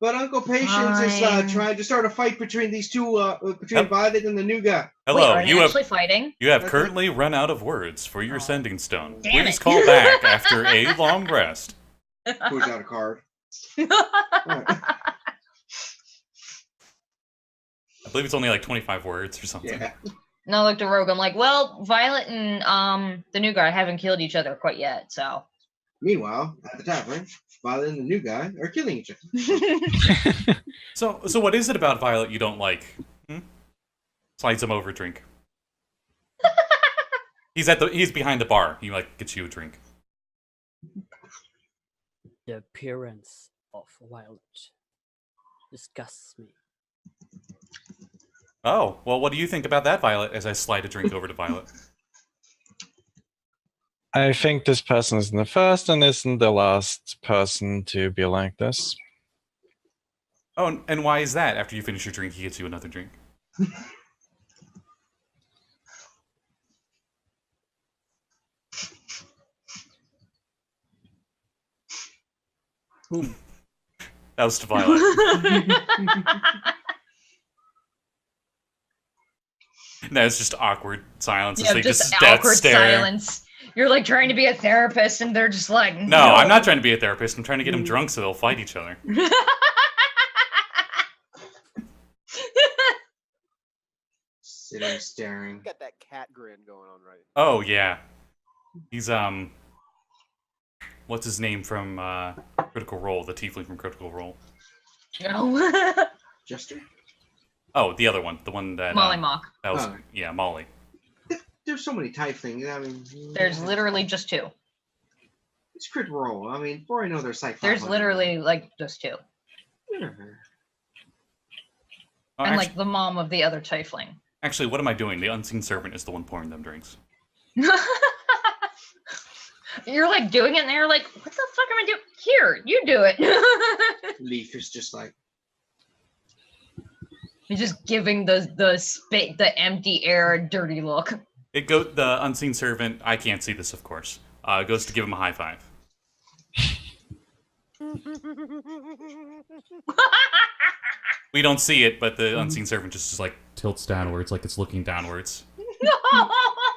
But Uncle Patience is Fine. trying to start a fight between these two, between Violet and the new guy. Hello, Wait, are they you have actually fighting? You have currently run out of words for your sending stone. Damn Please it. call back after a long rest. Pulls out a card. I believe it's only like 25 words or something. Yeah. No, I looked at Rogh. I'm like, well, Violet and the new guy haven't killed each other quite yet, so. Meanwhile, at the tavern, Violet and the new guy are killing each other. So what is it about Violet you don't like? Slides him over a drink. He's behind the bar. He like gets you a drink. The appearance of Violet disgusts me. Oh, well, what do you think about that, Violet, as I slide a drink over to Violet? I think this person isn't the first and isn't the last person to be like this. Oh, and why is that? After you finish your drink, he gets you another drink. Whom? That was to Violet. No, it's just awkward silence. Yeah, They just death awkward stare. silence. You're like trying to be a therapist, and they're just like, No, I'm not trying to be a therapist. I'm trying to get them drunk so they'll fight each other. Sitting staring. Got that cat grin going on right. Oh, yeah. He's, what's his name from, Critical Role, the Tiefling from Critical Role? No. Jester? Oh, the other one. The one that, Molly Mock. that was, Oh. yeah, Molly. There's so many type things. I mean, There's literally just two. It's crit roll. I mean, before I know there's like There's 500. literally like just two. Whatever. Oh, And actually, like the mom of the other Tiefling. actually, what am I doing? The Unseen Servant is the one pouring them drinks. You're like doing it, and they're like, what the fuck am I doing? Here, you do it. Leaf is just like, You're just giving the empty air a dirty look. The Unseen Servant, I can't see this, of course, goes to give him a high five. We don't see it, but the Unseen Servant just like tilts downwards, like it's looking downwards.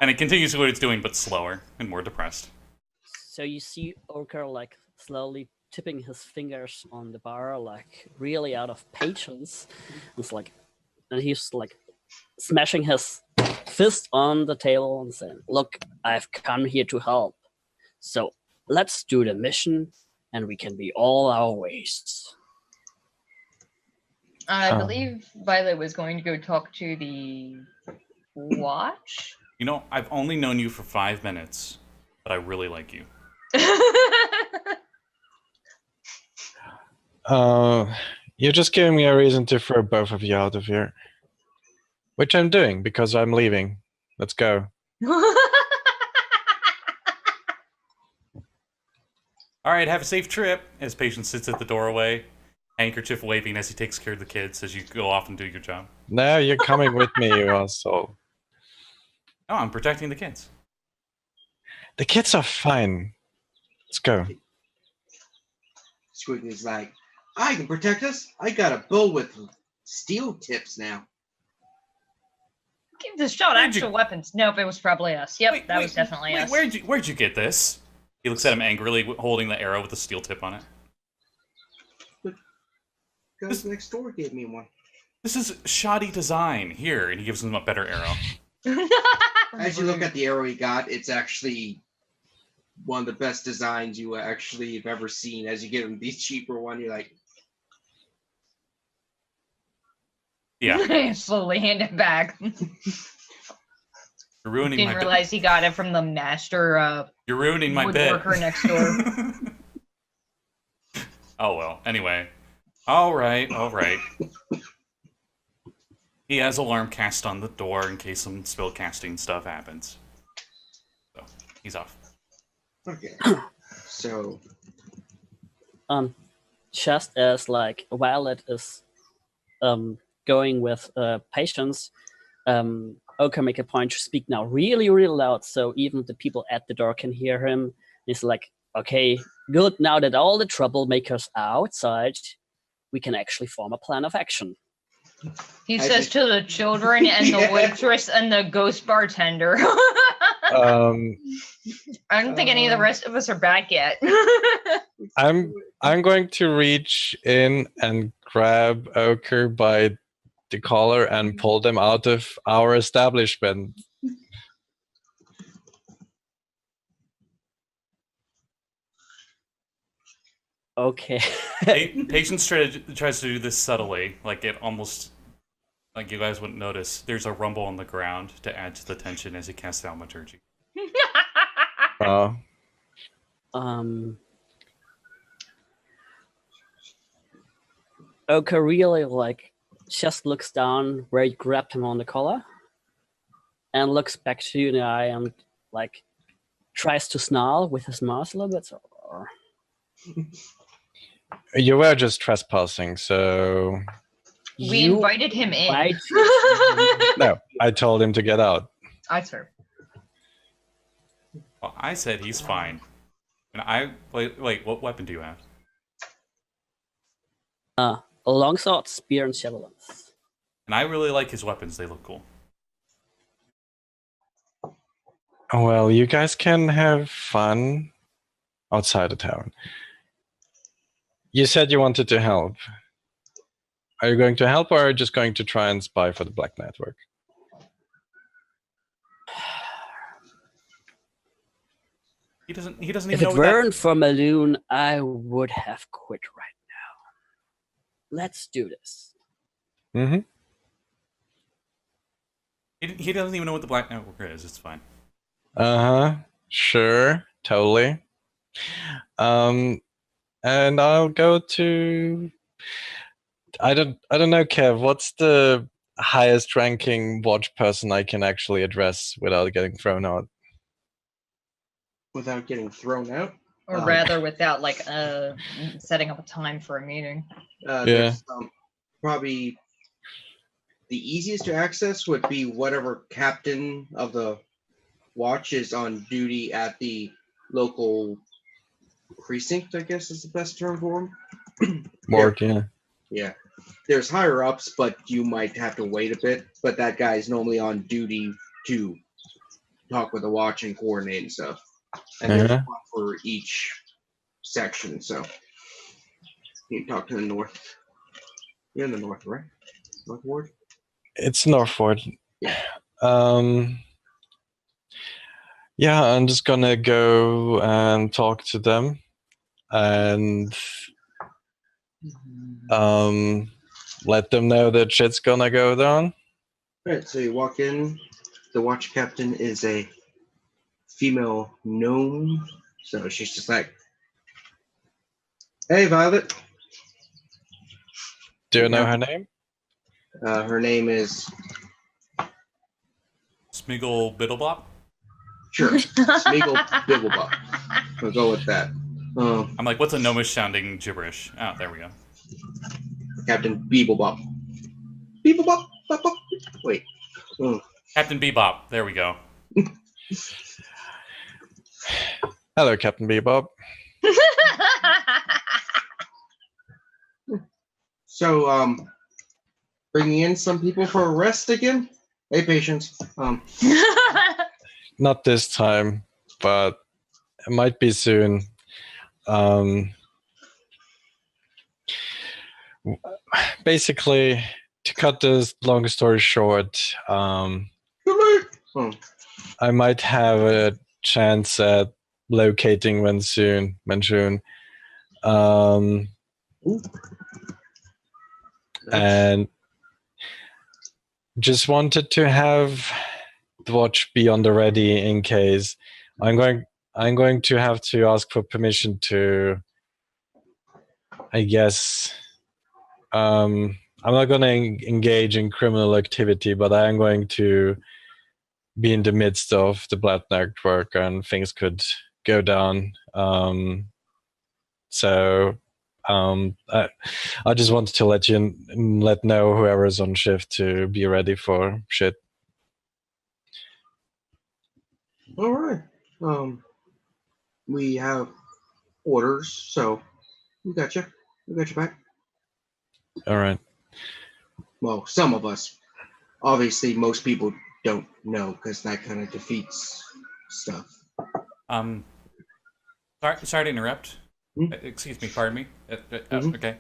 And it continues what it's doing, but slower and more depressed. So you see Ocher like slowly tipping his fingers on the bar, like really out of patience. It's like, and he's like smashing his fist on the table and saying, "Look, I've come here to help. So let's do the mission, and we can be all our ways." I believe Violet was going to go talk to the watch. You know, I've only known you for 5 minutes, but I really like you. You're just giving me a reason to throw both of you out of here. Which I'm doing, because I'm leaving. Let's go. All right, have a safe trip. As Patience sits at the doorway, handkerchief waving as he takes care of the kids as you go off and do your job. No, you're coming with me, you asshole. Oh, I'm protecting the kids. The kids are fine. Let's go. Squiggly's like, I can protect us. I got a bow with steel tips now. Give this shot Where'd you- actual weapons. Nope, it was probably us. Yep, that was definitely us. Where'd you get this? He looks at him angrily, holding the arrow with the steel tip on it. Guys next door gave me one. This is shoddy design. Here, and he gives him a better arrow. As you look at the arrow he got, it's actually one of the best designs you actually have ever seen. As you get him the cheaper one, you're like, Yeah, Slowly hand it back. you're ruining Didn't my realize he got it from the master You're ruining my bed. woodworker next door. Oh well. Anyway. All right. He has alarm cast on the door in case some spell casting stuff happens. So he's off. okay. So Just as like Violet is going with patience, Ocher make a point to speak now really, really loud, so even the people at the door can hear him. He's like, okay, good, now that all the troublemakers are outside, we can actually form a plan of action. He says to the children and the waitress and the ghost bartender. I don't think any of the rest of us are back yet. I'm going to reach in and grab Ocher by the collar and pull them out of our establishment. Okay. Patience tries to do this subtly, like it almost, like you guys wouldn't notice. There's a rumble on the ground to add to the tension as he casts Thaumaturgy. Ocher really like just looks down where you grabbed him on the collar and looks back to you in the eye and like tries to snarl with his mouth a little bit. So, You were just trespassing, so... We invited him in. No, I told him to get out. I swear. Well, I said he's fine. And wait, what weapon do you have? A longsword, spear, and javelins. And I really like his weapons. They look cool. Well, you guys can have fun outside of town. You said you wanted to help. Are you going to help, or are you just going to try and spy for the Black Network? He doesn't even If know it what that... weren't for Maloon, I would have quit right now. Let's do this. Mm-hmm. He doesn't even know what the Black Network is. It's fine. Uh-huh. Sure. Totally. And I'll go to... I don't know, Kev. What's the highest ranking watch person I can actually address without getting thrown out? Without getting thrown out? Or rather, without like setting up a time for a meeting. There's, probably the easiest to access would be whatever captain of the watch is on duty at the local precinct, I guess is the best term for him. Mark, yeah. Yeah. There's higher ups, but you might have to wait a bit. But that guy's normally on duty to talk with the watch and coordinate and stuff. And there's one for each section, so you can talk to the north. You're in the north, right? North Ward? It's Northward. Yeah. Yeah, I'm just gonna go and talk to them and let them know that shit's gonna go down. Alright, so you walk in. The watch captain is a female gnome, so she's just like, "Hey, Violet." Do you know her name? Her name is Smiggle Biddlebop? Sure, Smeagol Bibblebop. We'll go with that. I'm like, what's a gnomish sounding gibberish? Oh, there we go. Captain Beeblebop. Beeblebop. Bop, bop. Wait. Captain Bebop. There we go. Hello, Captain Bebop. So, bringing in some people for a rest again. Hey, patience. Not this time, but it might be soon. Basically, to cut this long story short, I might have a chance at locating Mansoon. And just wanted to have the watch be on the ready in case. I'm going to have to ask for permission to, I guess, I'm not going to engage in criminal activity, but I am going to be in the midst of the Black Network and things could go down. So I just wanted to let know whoever's on shift to be ready for shit. All right. We have orders, so we got you. We got you back. All right. Well, some of us. Obviously, most people don't know because that kind of defeats stuff. Sorry to interrupt. Excuse me, pardon me. Mhm. Okay.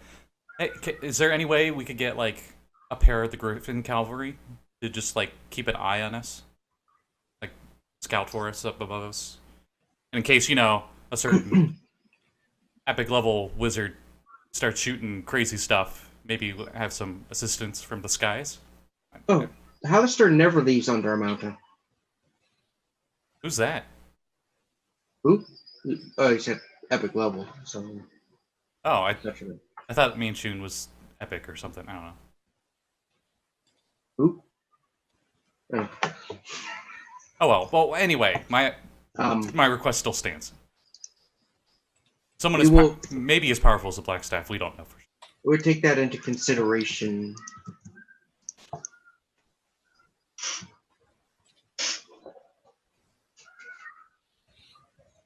Hey, is there any way we could get like a pair of the Griffin Cavalry to just like keep an eye on us, like scout for us up above us, in case a certain epic level wizard starts shooting crazy stuff? Maybe we'll have some assistance from the skies. Oh, Hallister never leaves under a mountain. Who's that? Who? Oh, he said epic level. So. Oh, I Definitely. thought Mean Shun was epic or something. I don't know. Who? Oh. Oh well. Well, anyway, my request still stands. Someone maybe as powerful as the Black Staff. We don't know for sure. We'll take that into consideration.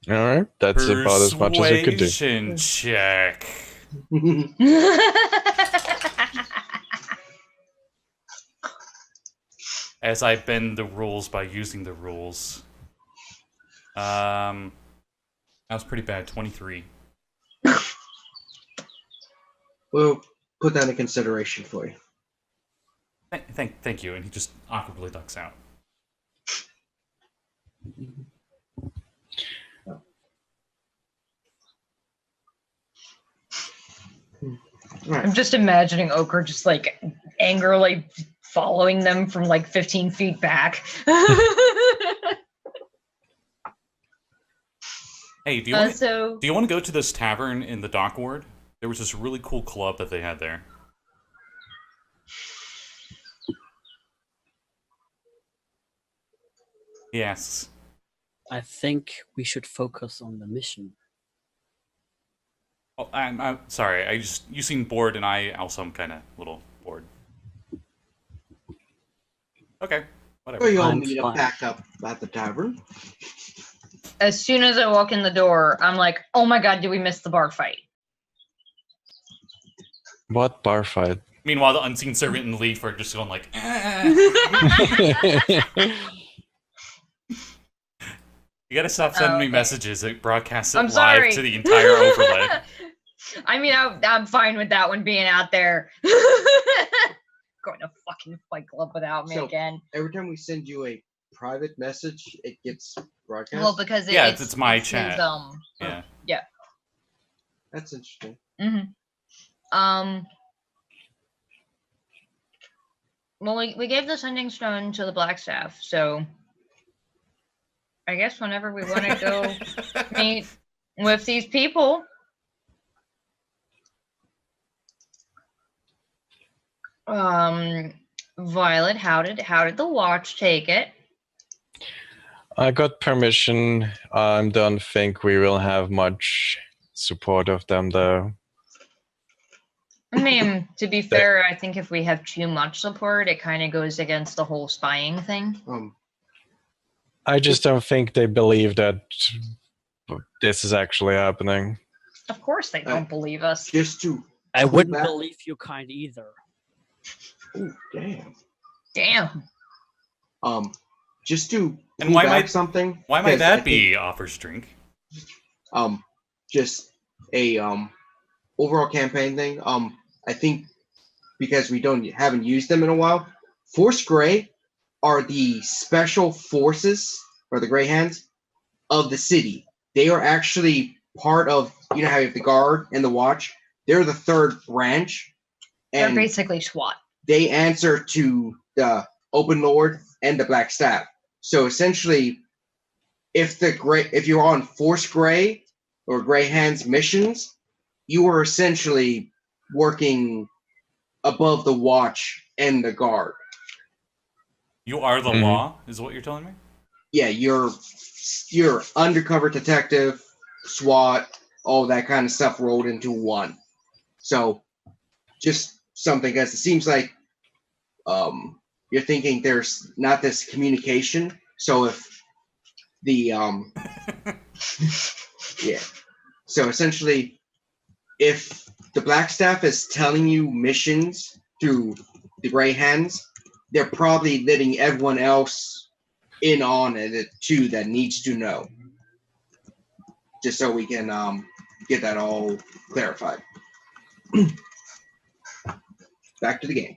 All right. That's about as much as I could do. Persuasion check. As I bend the rules by using the rules. That was pretty bad. 23. We'll put that in consideration for you. Thank you. And he just awkwardly ducks out. Right. I'm just imagining Ocher just like angrily following them from like 15 feet back. Hey, do you want to go to this tavern in the dock ward? There was this really cool club that they had there. Yes. I think we should focus on the mission. Oh, I'm sorry. You seem bored, and I also am kind of a little bored. Okay, whatever. We all meet up back up at the tavern. As soon as I walk in the door, I'm like, oh my god, did we miss the bar fight? What bar fight? Meanwhile, the unseen servant and Leaf are just going like, You gotta stop sending me messages. It broadcasts it live to the entire overlay. I mean, I'm fine with that one being out there. Going to fucking Fight Club without me again. Every time we send you a private message, it gets broadcast? Well, because it's my chat. Yeah. That's interesting. Mm-hmm. Well, we gave the sending stone to the Black Staff, so I guess whenever we want to go meet with these people, Violet, how did the watch take it? I got permission. I don't think we will have much support of them, though. I mean, to be fair, I think if we have too much support, it kind of goes against the whole spying thing. I just don't think they believe that this is actually happening. Of course they don't believe us. I wouldn't believe you kind either. Oh, damn. Damn. Just to and why might something? Why might that be? Offers drink. Just a overall campaign thing. I think because we haven't used them in a while. Force Grey are the special forces, or the Grey Hands, of the city. They are actually part of, how you have the guard and the watch. They're the third branch. And they're basically SWAT. They answer to the Open Lord and the Black Staff. So essentially, if you're on Force Grey or Grey Hands missions, you are essentially working above the watch and the guard. You are the law, is what you're telling me? Yeah, you're undercover detective, SWAT, all that kind of stuff rolled into one. So just something, because it seems like you're thinking there's not this communication. So if the yeah, so essentially, if the Blackstaff is telling you missions through the Grey Hands, they're probably letting everyone else in on it too that needs to know. Just so we can get that all clarified. Back to the game.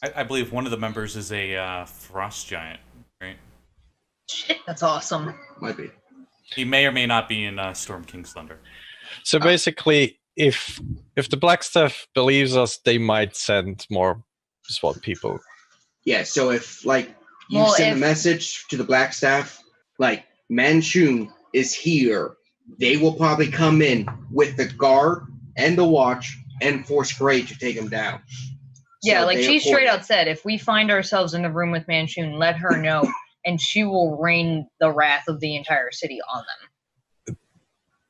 I believe one of the members is a frost giant, right? Shit, that's awesome. Might be. He may or may not be in Storm King's Thunder. So basically, if the Blackstaff believes us, they might send more SWAT people. Yeah, so if like you send a message to the Blackstaff, like Manchun is here, they will probably come in with the guard and the watch and force Gray to take him down. Yeah, So like they she are straight out coordinated. said, if we find ourselves in the room with Manchun, let her know, and she will rain the wrath of the entire city on them.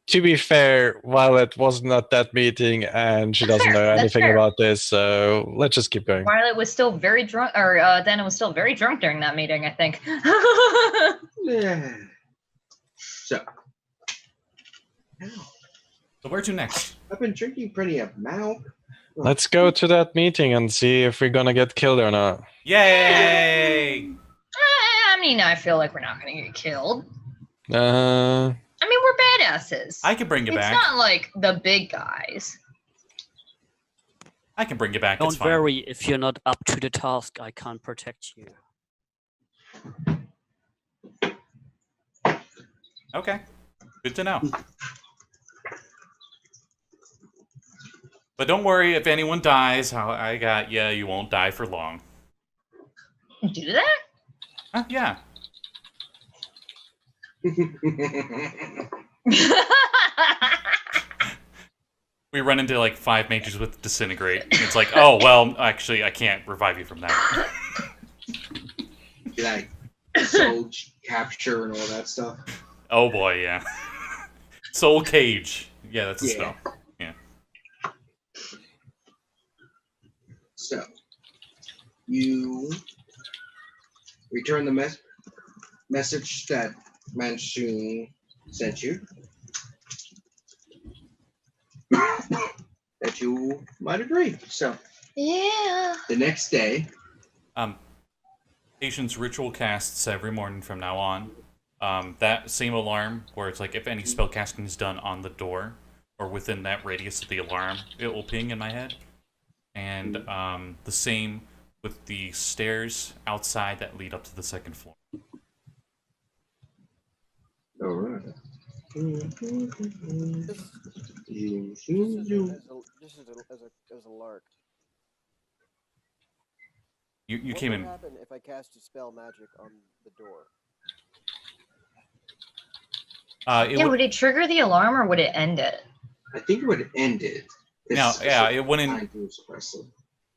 To be fair, Violet wasn't at that meeting and she doesn't know That's anything fair. about this, so let's just keep going. Violet was still very drunk, or Dana was still very drunk during that meeting, I think. Yeah. So So where to next? I've been drinking plenty of milk. Let's go to that meeting and see if we're gonna get killed or not. Yay! I mean, I feel like we're not going to get killed. Uh, I mean, we're badasses. I can bring you It's back. not like the big guys. I can bring you back. Don't it's fine. worry, if you're not up to the task, I can't protect you. Okay. Good to know. But don't worry, if anyone dies, I got you. You won't die for long. Do that? Yeah. We run into like 5 mages with disintegrate. It's like, oh well, actually, I can't revive you from that. Like soul capture and all that stuff. Oh boy, yeah. Soul cage. Yeah, that's a spell. Yeah. So you return the message that Manchun sent you. That you might agree. So Yeah. the next day, Patient's ritual casts every morning from now on. That same alarm, where it's like if any spell casting is done on the door or within that radius of the alarm, it will ping in my head. And the same with the stairs outside that lead up to the 2nd floor. all right. As a lark. You What came would in. happen if I cast Dispel Magic on the door? Would it trigger the alarm or would it end it? I think it would end it. No, yeah, it wouldn't. Suppress it.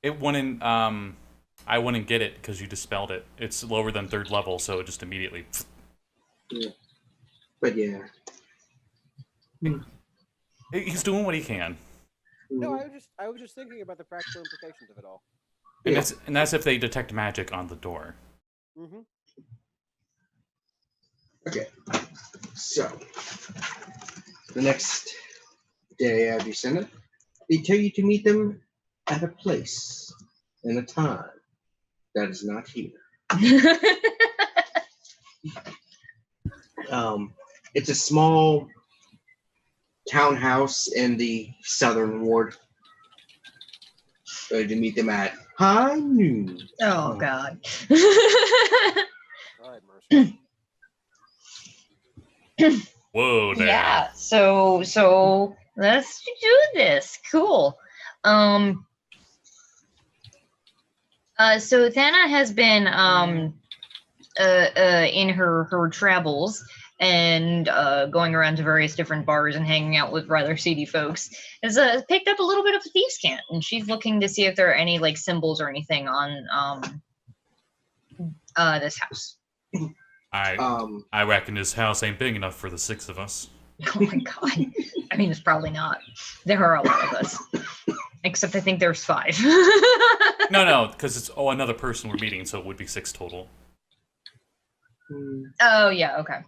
It wouldn't. I wouldn't get it because you dispelled it. It's lower than 3rd level, so it just immediately. Yeah. But yeah. He's doing what he can. No, I was just thinking about the practical implications of it all. And Yeah. that's if they detect magic on the door. Mm-hmm. Okay. So the next day after you send it, they tell you to meet them at a place and a time that is not here. It's a small townhouse in the southern ward. So to meet them at high noon. Oh God. All right, Mercer. Whoa, there. Yeah. So let's do this. Cool. So Thana has been in her travels and going around to various different bars and hanging out with rather seedy folks, has picked up a little bit of a thieves' cant, and she's looking to see if there are any like symbols or anything on this house. I reckon this house ain't big enough for the 6 of us. Oh my god. I mean, it's probably not. There are a lot of us. Except I think there's 5. No, because it's another person we're meeting, so it would be 6 total. Oh, yeah, okay.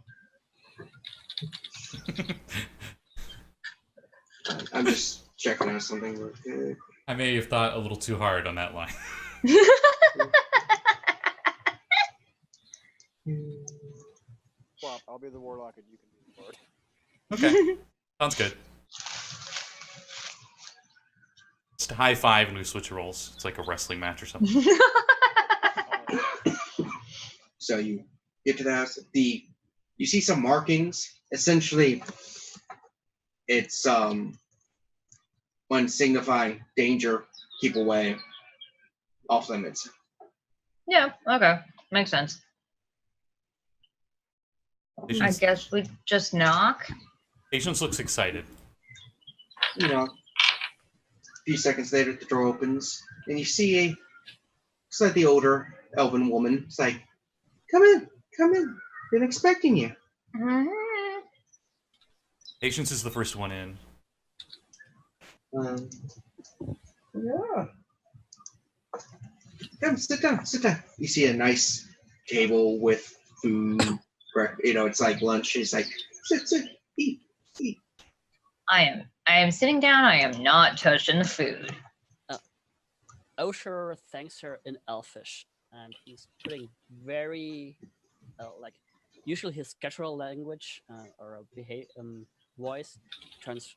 I'm just checking out something real quick. I may have thought a little too hard on that line. Swap. I'll be the warlock and you can be the bard. Okay, sounds good. Just a high five and we switch roles. It's like a wrestling match or something. So you get to the house. You see some markings. Essentially, it's one signifying danger, keep away, off limits. Yeah, okay. Makes sense. I Patience, guess we just knock. Patience looks excited. You know, a few seconds later, the door opens, and you see a slightly older elven woman. It's like, come in. Been expecting you. Mhm. Patience is the first one in. Yeah. Come, sit down. You see a nice table with food. It's like lunch. It's like, sit, eat. I am sitting down. I am not touching the food. Ocher thanks her in Elfish, and he's putting very, usually his guttural language or voice turns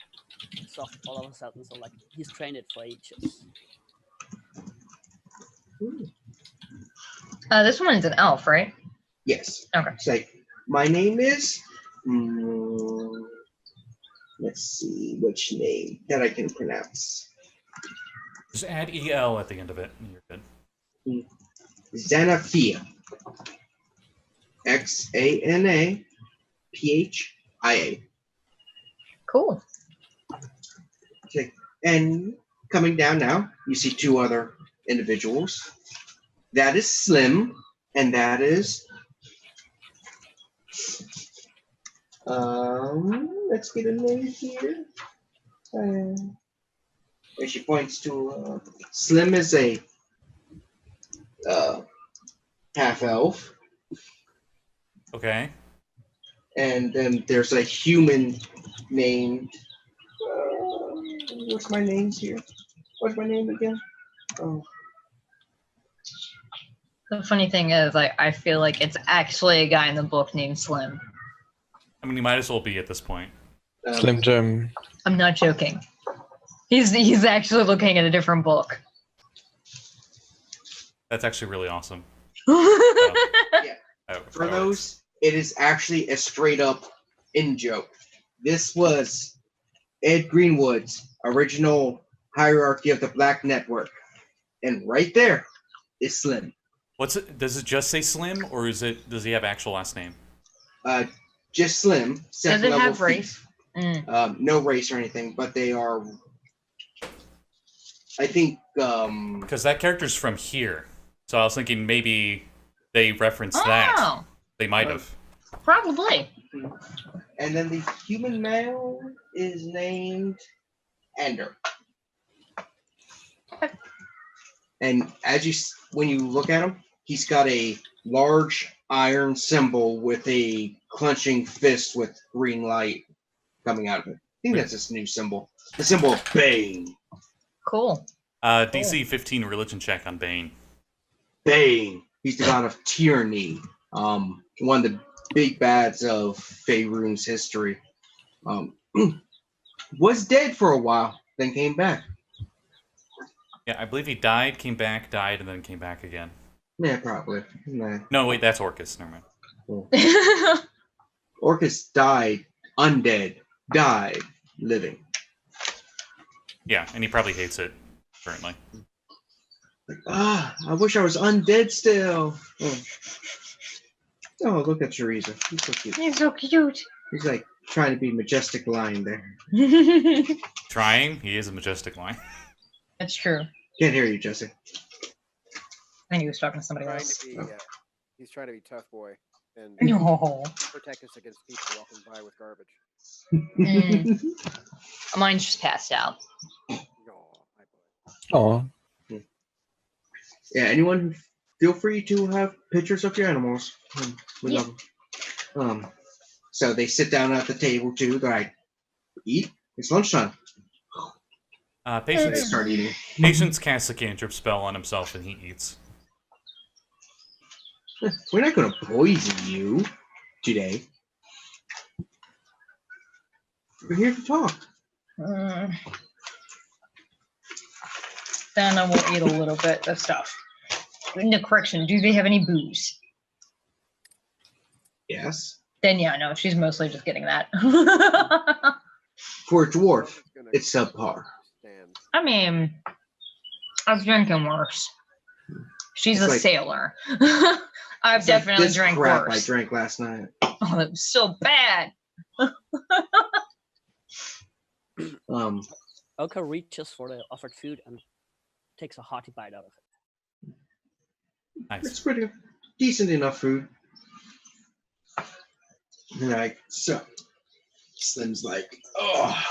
soft all of a sudden. So like he's trained it for ages. This one's an elf, right? Yes. Okay. It's like, my name is. Let's see which name that I can pronounce. Just add EL at the end of it, and you're good. Xanaphia. Xanaphia. Cool. Okay. And coming down now, you see 2 other individuals. That is Slim, and that is. Let's get a name here. And she points to Slim is a half elf, Okay. and then there's a human named. What's my name here? What's my name again? Oh. The funny thing is, I feel like it's actually a guy in the book named Slim. I mean, he might as well be at this point. Slim Jim. I'm not joking. He's actually looking at a different book. That's actually really awesome. Yeah. For Oh, those, it is actually a straight up in joke. This was Ed Greenwood's original hierarchy of the Black Network, and right there is Slim. What's it? Does it just say Slim, or does he have actual last name? Just Slim. Does it have thief. race? No race or anything, but they are. I think. Because that character's from here, so I was thinking maybe they referenced that. Oh, They might have. probably. And then the human male is named Ender. And when you look at him, he's got a large iron symbol with a clenching fist with green light coming out of it. I think that's his new symbol. The symbol of Bane. Cool. DC 15 religion check on Bane. Bane. He's the god of tyranny. One of the big bads of Faerun's history. Was dead for a while, then came back. Yeah, I believe he died, came back, died, and then came back again. Yeah, probably. Nah. No, wait, that's Orcus. Never mind. Cool. Orcus died, undead, died, living. Yeah, and he probably hates it currently. I wish I was undead still. Oh, look at Teresa. He's so cute. He's so cute. He's like trying to be majestic lion there. Trying? He is a majestic lion. That's true. Can't hear you, Jesse. I think he was talking to somebody Trying else. to be, he's trying to be tough boy and No. protect us against people walking by with garbage. Mm. Mine's just passed out. Oh, my boy. Oh, Yeah, anyone, feel free to have pictures of your animals. We Yeah. love them. So they sit down at the table too. They're like, eat. It's lunchtime. So they Patience, start eating. Patience casts a cantrip spell on himself and he eats. We're not going to poison you today. We're here to talk. Then I will eat a little bit of stuff. No, correction, do they have any booze? Yes. Then yeah, no, she's mostly just getting that. For a dwarf, Just gonna it's subpar. stand. I mean, I've drinking worse. She's It's a like- sailor. I've It's like definitely this drank crap worse. I drank last night. Oh, that was so bad. Ocher reaches for the offered food and takes a hearty bite out of it. Nice. It's pretty decent enough food. And like, so Slim's like, oh.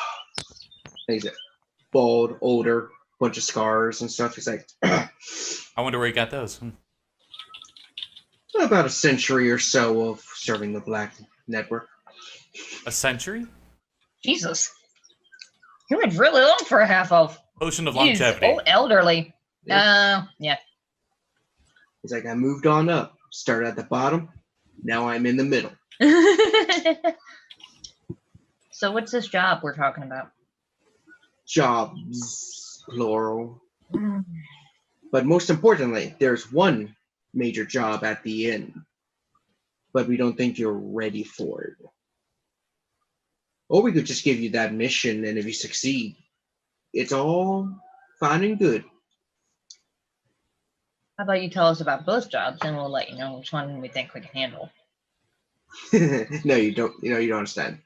And he's like, bald, older, bunch of scars and stuff. He's like, I wonder where he got those. about a century or so of serving the Black Network. A century? Jesus. You went really long for a half elf. Potion of He's longevity. elderly. Yeah. Yeah. He's like, I moved on up, started at the bottom, now I'm in the middle. So what's this job we're talking about? Jobs, plural. But most importantly, there's one major job at the end, but we don't think you're ready for it. Or we could just give you that mission, and if you succeed, it's all fine and good. How about you tell us about both jobs, and we'll let you know which one we think we can handle. No, you don't. You know, you don't understand.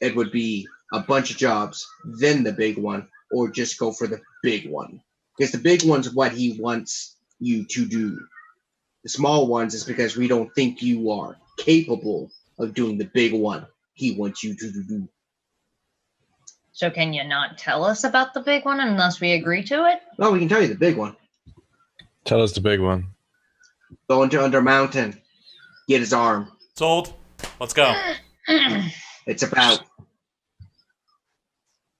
It would be a bunch of jobs, then the big one, or just go for the big one. Because the big one's what he wants you to do. The small ones is because we don't think you are capable of doing the big one he wants you to do. So can you not tell us about the big one unless we agree to it? Well, we can tell you the big one. tell us the big one. Go into Under Mountain, get his arm. Sold. Let's go. It's about,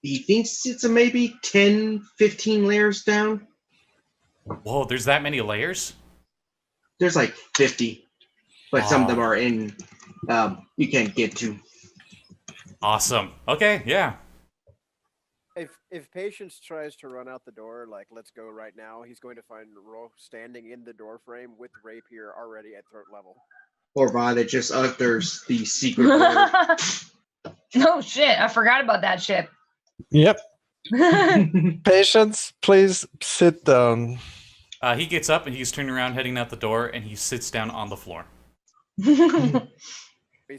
he thinks it's a maybe 10, 15 layers down. Whoa, there's that many layers? There's like 50, but some of them Oh. are in, you can't get to. Awesome. Okay, yeah. If Patience tries to run out the door, like let's go right now, he's going to find Rogh standing in the door frame with rapier already at throat level. Or Violet just utters the secret word. No shit, I forgot about that shit. Yep. Patience, please sit down. He gets up and he's turning around, heading out the door, and he sits down on the floor. He's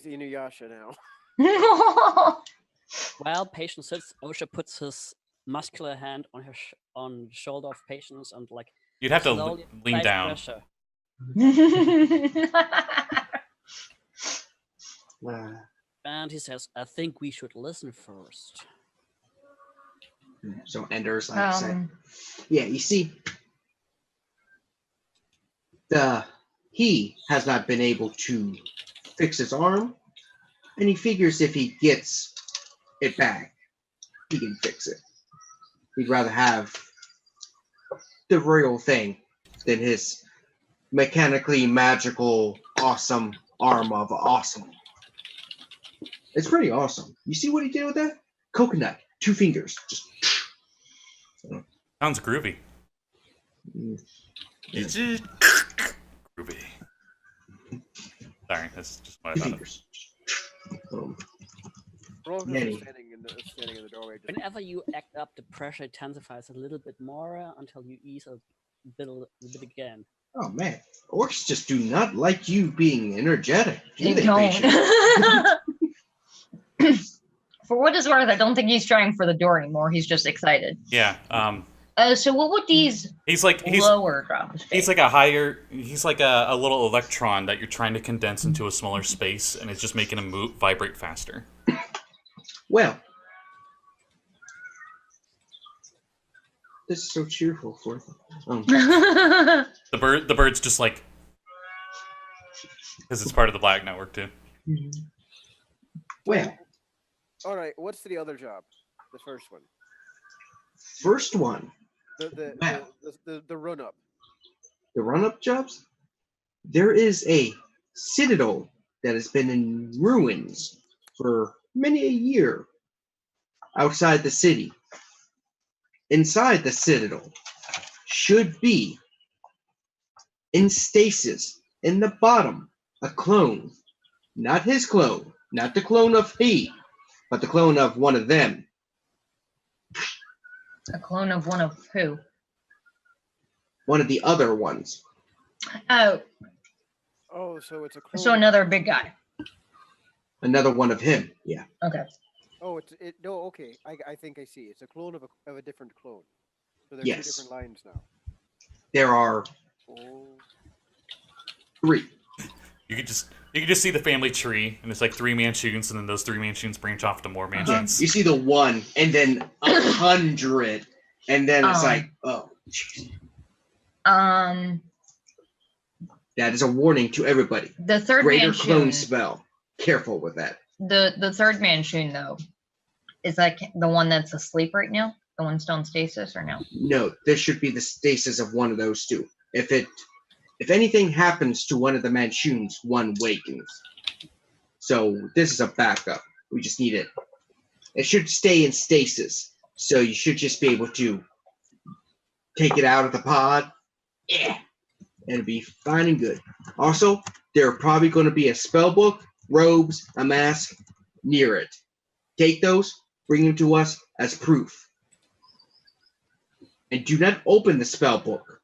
Inuyasha now. While Patience sits, Ocher puts his muscular hand on on the shoulder of Patience and like You'd have to slowly lean applies down. pressure. And he says, "I think we should listen first." So Ender's like, say, Um, yeah, you see, he has not been able to fix his arm, and he figures if he gets it back, he can fix it. He'd rather have the real thing than his mechanically magical, awesome arm of awesome. It's pretty awesome. You see what he did with that? Coconut, 2 fingers, just. Sounds groovy. Mm. It's groovy. Sorry, that's just what I Two thought of. fingers. Boom. Rogh is Many. standing in the doorway. Just, Whenever you act up, the pressure intensifies a little bit more until you ease a bit again. Oh man, orcs just do not like you being energetic. Do they patient? don't. For what it's worth, I don't think he's trying for the door anymore. He's just excited. Yeah. So what would these He's like lower drops be? he's like a little electron that you're trying to condense into a smaller space, and it's just making him vibrate faster. Well, this is so cheerful for them. The bird's just like, because it's part of the Black Network too. Well, All right. What's the other job? The first one. first one, The run up. the run-up jobs. There is a citadel that has been in ruins for many a year outside the city. Inside the citadel should be, in stasis, in the bottom, a clone. Not his clone, not the clone of he, but the clone of one of them. A clone of one of who? One of the other ones. Oh, Oh, so it's a clone. so another big guy. Another one of him, yeah. Okay. Oh, no. Okay, I think I see. It's a clone of a different clone. So there's Yes. 2 different lines now. There are Oh. 3. You could just see the family tree, and it's like 3 Manchus, and then those 3 Manchus branch off to more Manchus. You see the one, and then 100, and then it's like, oh, jeez. That is a warning to everybody. The third Greater Manchun, clone spell. Careful with that. the third Manchun though, is that the one that's asleep right now? The one still in stasis or no? No, this should be the stasis of one of those 2. If anything happens to one of the Manchuns, one wakens. So this is a backup. We just need it. It should stay in stasis. So you should just be able to take it out of the pod. Yeah. And it'll be fine and good. Also, there are probably going to be a spell book, robes, a mask near it. Take those, bring them to us as proof. And do not open the spell book,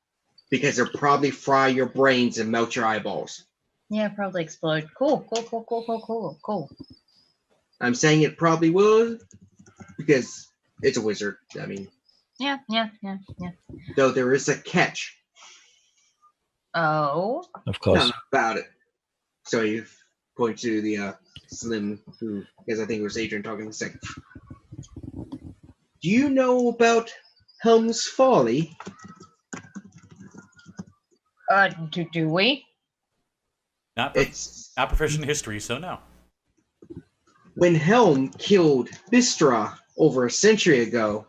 because they'll probably fry your brains and melt your eyeballs. Yeah, probably explode. Cool. I'm saying it probably will, because it's a wizard. I mean, Yeah. though there is a catch. Oh. Of course. About it. So you point to the Slim, who, because I think it was Adrian talking a second. Do you know about Helm's Folly? Do we? Not proficient in history, so no. When Helm killed Bistra over a century ago,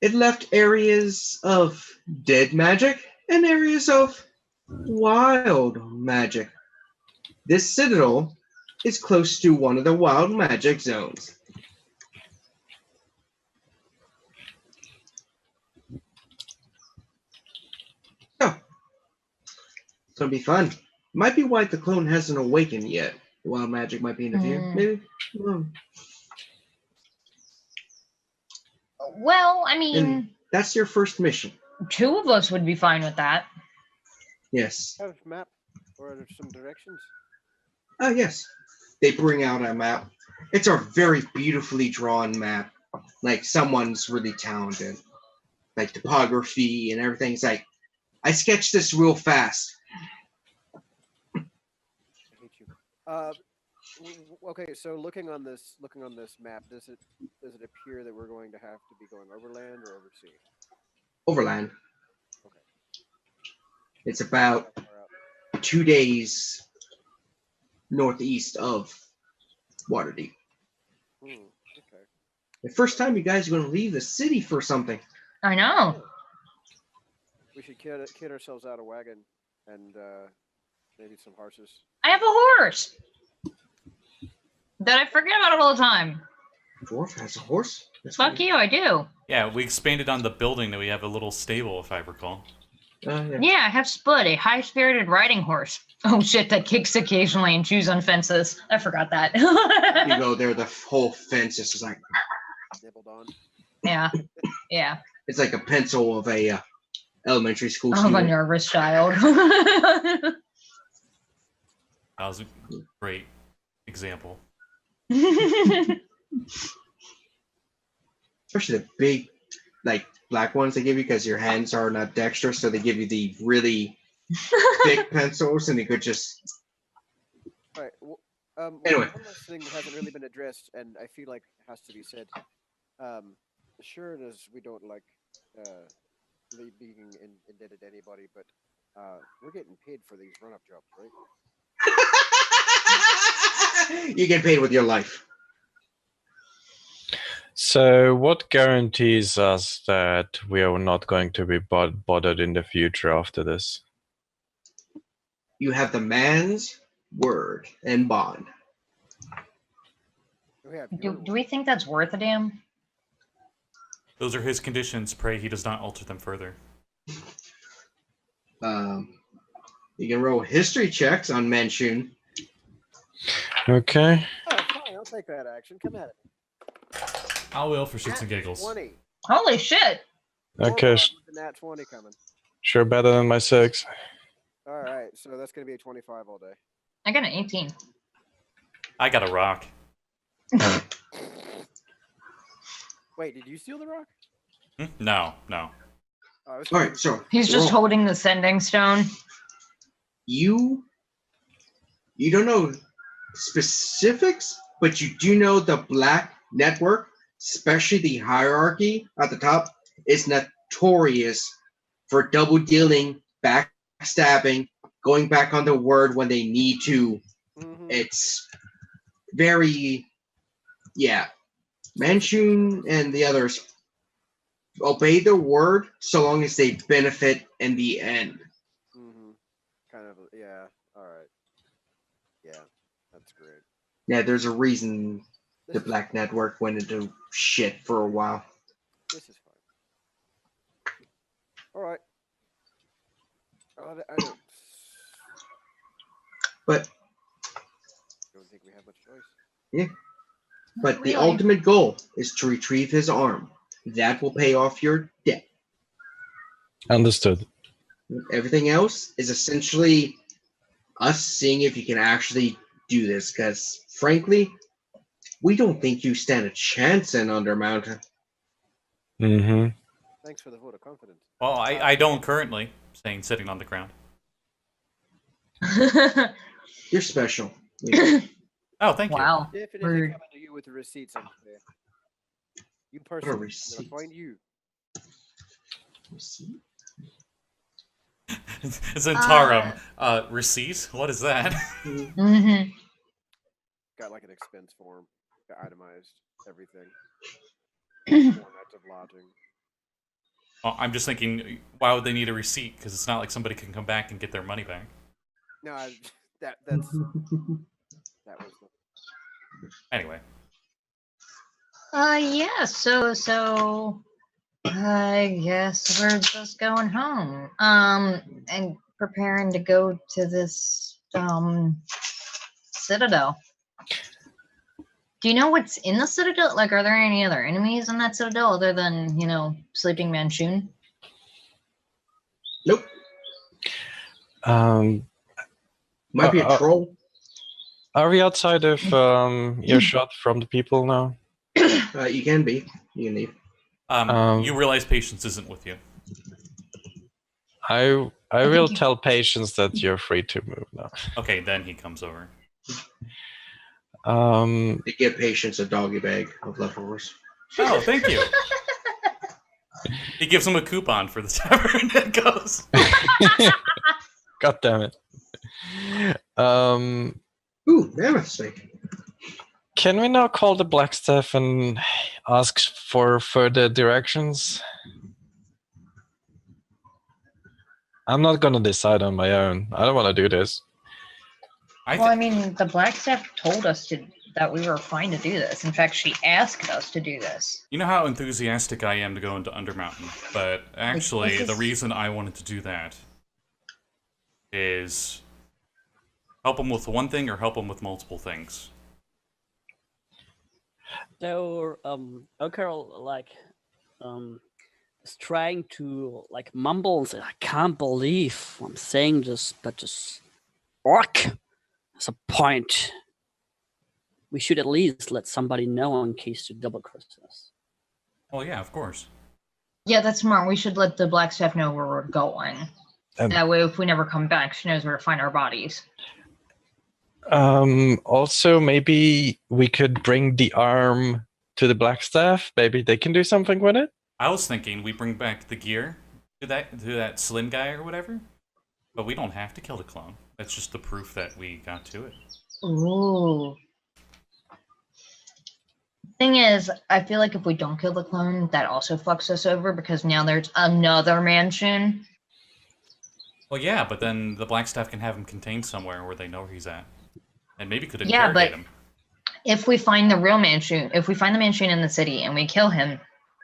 it left areas of dead magic and areas of wild magic. This citadel is close to one of the wild magic zones. So, it's gonna be fun. Might be why the clone hasn't awakened yet. Wild magic might be interfering. Maybe. Well, I mean, And that's your first mission. 2 of us would be fine with that. Yes. Have a map or are there some directions? Oh, yes. They bring out a map. It's a very beautifully drawn map. Like, someone's really talented. Like, topography and everything. It's like, I sketched this real fast. I hate you. Okay, so looking on this map, does it appear that we're going to have to be going overland or oversea? Overland. Okay. It's about Far out. 2 days northeast of Waterdeep. Okay. The first time you guys are going to leave the city for something. I know. We should kid ourselves out a wagon and maybe some horses. I have a horse that I forget about all the time. Dwarf has a horse? That's Fuck weird. you, I do. Yeah, we expanded on the building that we have a little stable, if I recall. Yeah. Yeah, I have Spud, a high-spirited riding horse. Oh shit, that kicks occasionally and chews on fences. I forgot that. You go there, the whole fence is just like, Nibbled on. Yeah. it's like a pencil of a elementary school Of a student. nervous child. That was a great example. Especially the big, like, black ones they give you because your hands are not dexterous, so they give you the really thick pencils, and you could just. All right. Anyway. One last thing that hasn't really been addressed, and I feel like has to be said. Sure, as we don't like being indebted to anybody, but we're getting paid for these run-up jobs, right? You get paid with your life. So, what guarantees us that we are not going to be bothered in the future after this? You have the man's word and bond. We have your Do we think that's worth a damn? Those are his conditions. Pray he does not alter them further. You can roll history checks on Manchun. Okay. Oh, fine, I'll take that action. Come at it. I will for shits and giggles. 20. Holy shit! Okay. With the nat 20 coming. Sure, better than my 6. All right, so that's going to be a 25 all day. I got an 18. I got a rock. Wait, did you steal the rock? No. Oh, All right, so He's just roll. holding the sending stone. You don't know specifics, but you do know the Black Network, especially the hierarchy at the top, is notorious for double dealing, backstabbing, going back on the word when they need to. Mm-hmm. It's very, Manchun and the others obey their word so long as they benefit in the end. Mm-hmm. Kind of, yeah. All right. Yeah, that's great. Yeah, there's a reason the Black Network went into shit for a while. This is fine. All right. I But don't think we have much choice. But the Really? ultimate goal is to retrieve his arm. That will pay off your debt. Understood. Everything else is essentially us seeing if you can actually do this, because frankly, we don't think you stand a chance in Undermountain. Mm-hmm. Thanks for the vote of confidence. Well, I don't currently. Saying sitting on the ground. You're special. Oh, thank you. Wow. Definitely Rude. coming to you with the receipts. You personally, I'm gonna receipt? find you. Zentarum. Receipt? What is that? Mm-hmm. Got like an expense form, got itemized everything. 4 nights of lodging. Well, I'm just thinking, why would they need a receipt? Because it's not like somebody can come back and get their money back. No, that was the Anyway. Yeah, so I guess we're just going home. And preparing to go to this citadel. Do you know what's in the citadel? Like, are there any other enemies in that citadel other than, Sleeping Manchun? Nope. Might be a troll. Are we outside of earshot from the people now? You can be. You can leave. You realize Patience isn't with you. I will tell Patience that you're free to move now. Okay, then he comes over. To give Patience a doggy bag of leftovers. Oh, thank you. He gives him a coupon for the tavern and goes. God damn it. Ooh, mammoth steak. Can we now call the Blackstaff and ask for further directions? I'm not gonna decide on my own. I don't want to do this. The Blackstaff told us that we were fine to do this. In fact, she asked us to do this. You know how enthusiastic I am to go into Undermountain, but actually the reason I wanted to do that is help them with one thing or help them with multiple things. So, Ocher, is trying to, mumble and say, I can't believe I'm saying this, but this orc has a point. We should at least let somebody know in case to double-cross us. Well, yeah, of course. Yeah, that's smart. We should let the Blackstaff know where we're going. That way, if we never come back, she knows where to find our bodies. Also, maybe we could bring the arm to the Blackstaff. Maybe they can do something with it. I was thinking we bring back the gear to that slim guy or whatever, but we don't have to kill the clone. That's just the proof that we got to it. Ooh. Thing is, I feel like if we don't kill the clone, that also fucks us over because now there's another mansion. Well, yeah, but then the Blackstaff can have him contained somewhere where they know where he's at, and maybe could Yeah, interrogate but him. if we find the real mansion, if we find the mansion in the city and we kill him,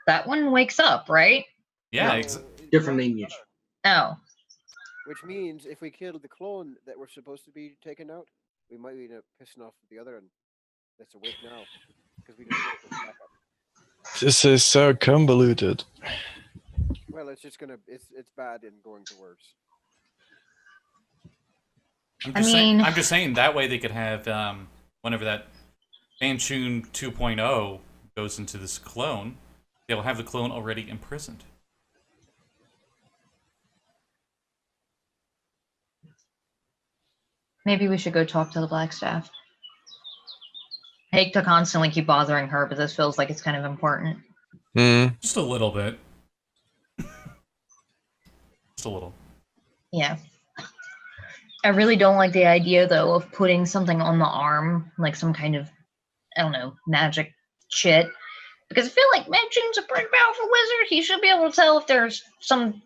that one wakes up, right? Yeah, No, Different lineage. Oh, Which means if we killed the clone that we're supposed to be taking out, we might end up pissing off the other one that's awake now. Because we just get back up. This is so convoluted. Well, it's just gonna it's bad and going to worse. I'm just saying that way they could have whenever that Manchun 2.0 goes into this clone, they'll have the clone already imprisoned. maybe we should go talk to the Blackstaff. I hate to constantly keep bothering her, but this feels like it's kind of important. Just a little bit. Just a little. Yeah. I really don't like the idea, though, of putting something on the arm, like some kind of, I don't know, magic shit. Because I feel like Manchun's a pretty powerful wizard. He should be able to tell if there's some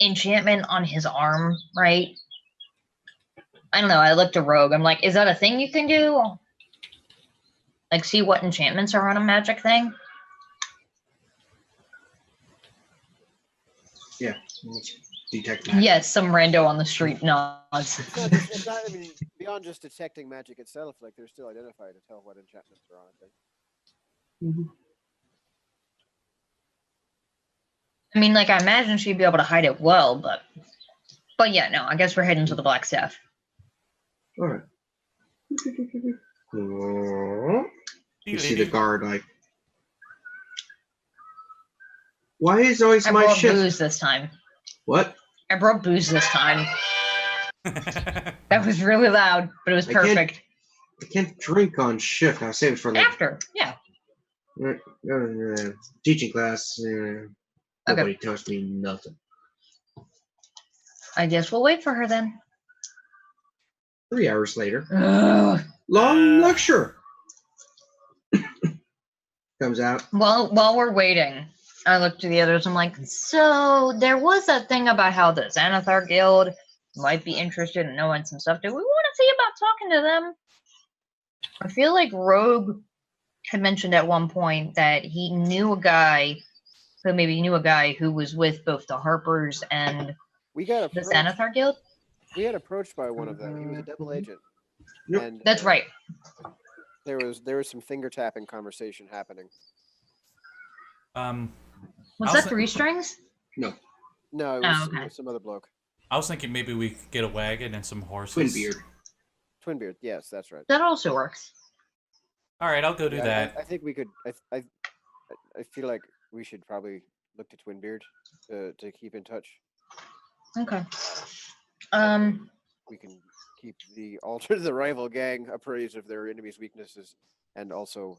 enchantment on his arm, right? I don't know. I looked at Rogh. I'm like, is that a thing you can do? Like, see what enchantments are on a magic thing? Yeah. Detect magic. Yes, some rando on the street nods. It's not, I mean, beyond just detecting magic itself, like they're still identified to tell what enchantments are on it. Mhm. I mean, like, I imagine she'd be able to hide it well, but yeah, no, I guess we're heading to the Blackstaff. All right. You see the guard like, why is always I my brought ship? booze this time. What? I brought booze this time. That was really loud, but it was I can't- perfect. I can't drink on shift. I'll save it for later. After, yeah. Teaching class. Nobody tells me nothing. I guess we'll wait for her then. 3 hours later, Ugh. long lecture comes out. While we're waiting, I look to the others. I'm like, so there was that thing about how the Xanathar Guild might be interested in knowing some stuff. Do we want to see about talking to them? I feel like Rogh had mentioned at one point that he knew a guy, so maybe he knew a guy who was with both the Harpers and We got the approached. Xanathar Guild. We had approached by one of them. He was a double agent. Yep. And That's right. there was some finger tapping conversation happening. Was How's that that- 3 strings? No, it Oh, was, okay. it was some other bloke. I was thinking maybe we could get a wagon and some horses. Twinbeard. Twinbeard. Yes, that's right. That also works. All right, I'll go do Yeah, that. I think we could. I feel like we should probably look to Twinbeard to keep in touch. Okay. We can keep the rival gang appraised of their enemies' weaknesses, and also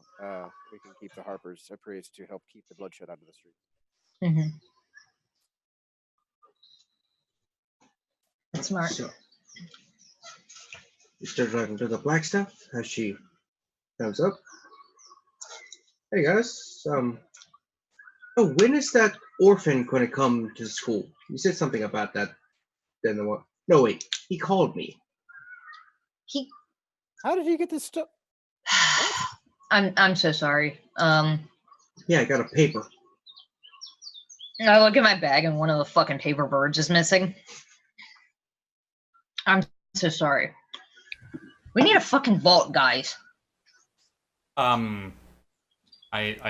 we can keep the Harpers appraised to help keep the bloodshed out of the street. Mm-hmm. That's smart. So, you start talking to the Blackstaff as she comes up. Hey guys, oh, when is that orphan going to come to school? You said something about that. Then the one. No, wait. He called me. How did he get this stuff? I'm so sorry. Yeah, I got a paper. I look at my bag and one of the fucking paper birds is missing. I'm so sorry. We need a fucking vault, guys. I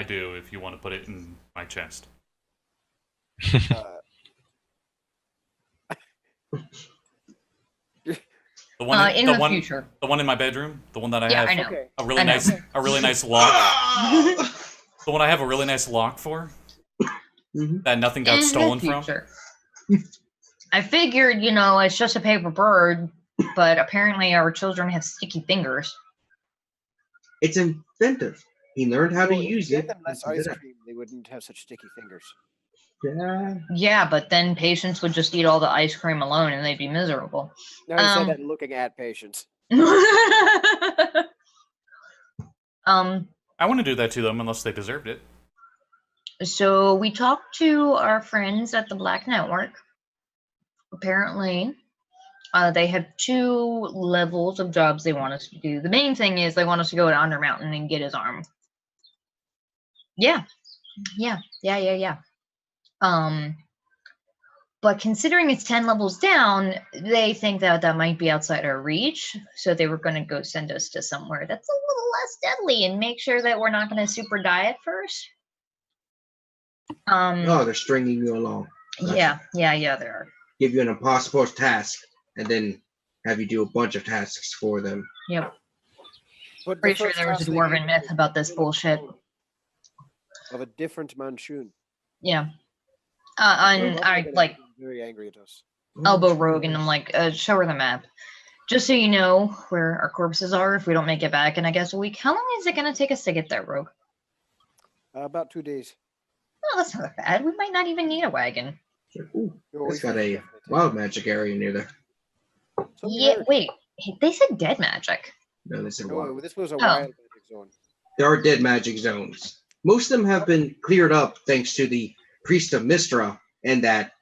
do if you want to put it in my chest. The one In the future. The one in my bedroom, the one that I Yeah, have I know. Okay. a really I know. nice lock. The one I have a really nice lock for Mhm. that nothing got In the stolen from. future. I figured, it's just a paper bird. but apparently our children have sticky fingers. It's inventive. He learned how to Well, if you use get it. them less and ice did it. cream, they wouldn't have such sticky fingers. Yeah. Yeah, but then patients would just eat all the ice cream alone and they'd be miserable. Now I said that looking at patients. I want to do that to them unless they deserved it. So we talked to our friends at the Black Network. Apparently, they have 2 levels of jobs they want us to do. The main thing is they want us to go to Undermountain and get his arm. Yeah. But considering it's 10 levels down, they think that that might be outside our reach. So they were going to go send us to somewhere that's a little less deadly and make sure that we're not going to super die at first. Oh, they're stringing you along. Gotcha. Yeah, they are. Give you an impossible task and then have you do a bunch of tasks for them. Yep. But the Pretty sure first there was a task they dwarven gave myth us about this was bullshit. of a different Manchun. Yeah. Rogue I got like very angry at us. elbow Rogue and I'm like, show her the map. Just so you know where our corpses are if we don't make it back in, I guess, a week. How long is it going to take us to get there, Rogue? About 2 days. Oh, that's not bad. We might not even need a wagon. Ooh, No, it's we got can a definitely take wild magic area near there. Something Yeah, hurt. wait. They said dead magic. No, they said No, wild. this was a Oh. wild magic zone. There are dead magic zones. Most of them have been cleared up thanks to the Priest of Mistra and that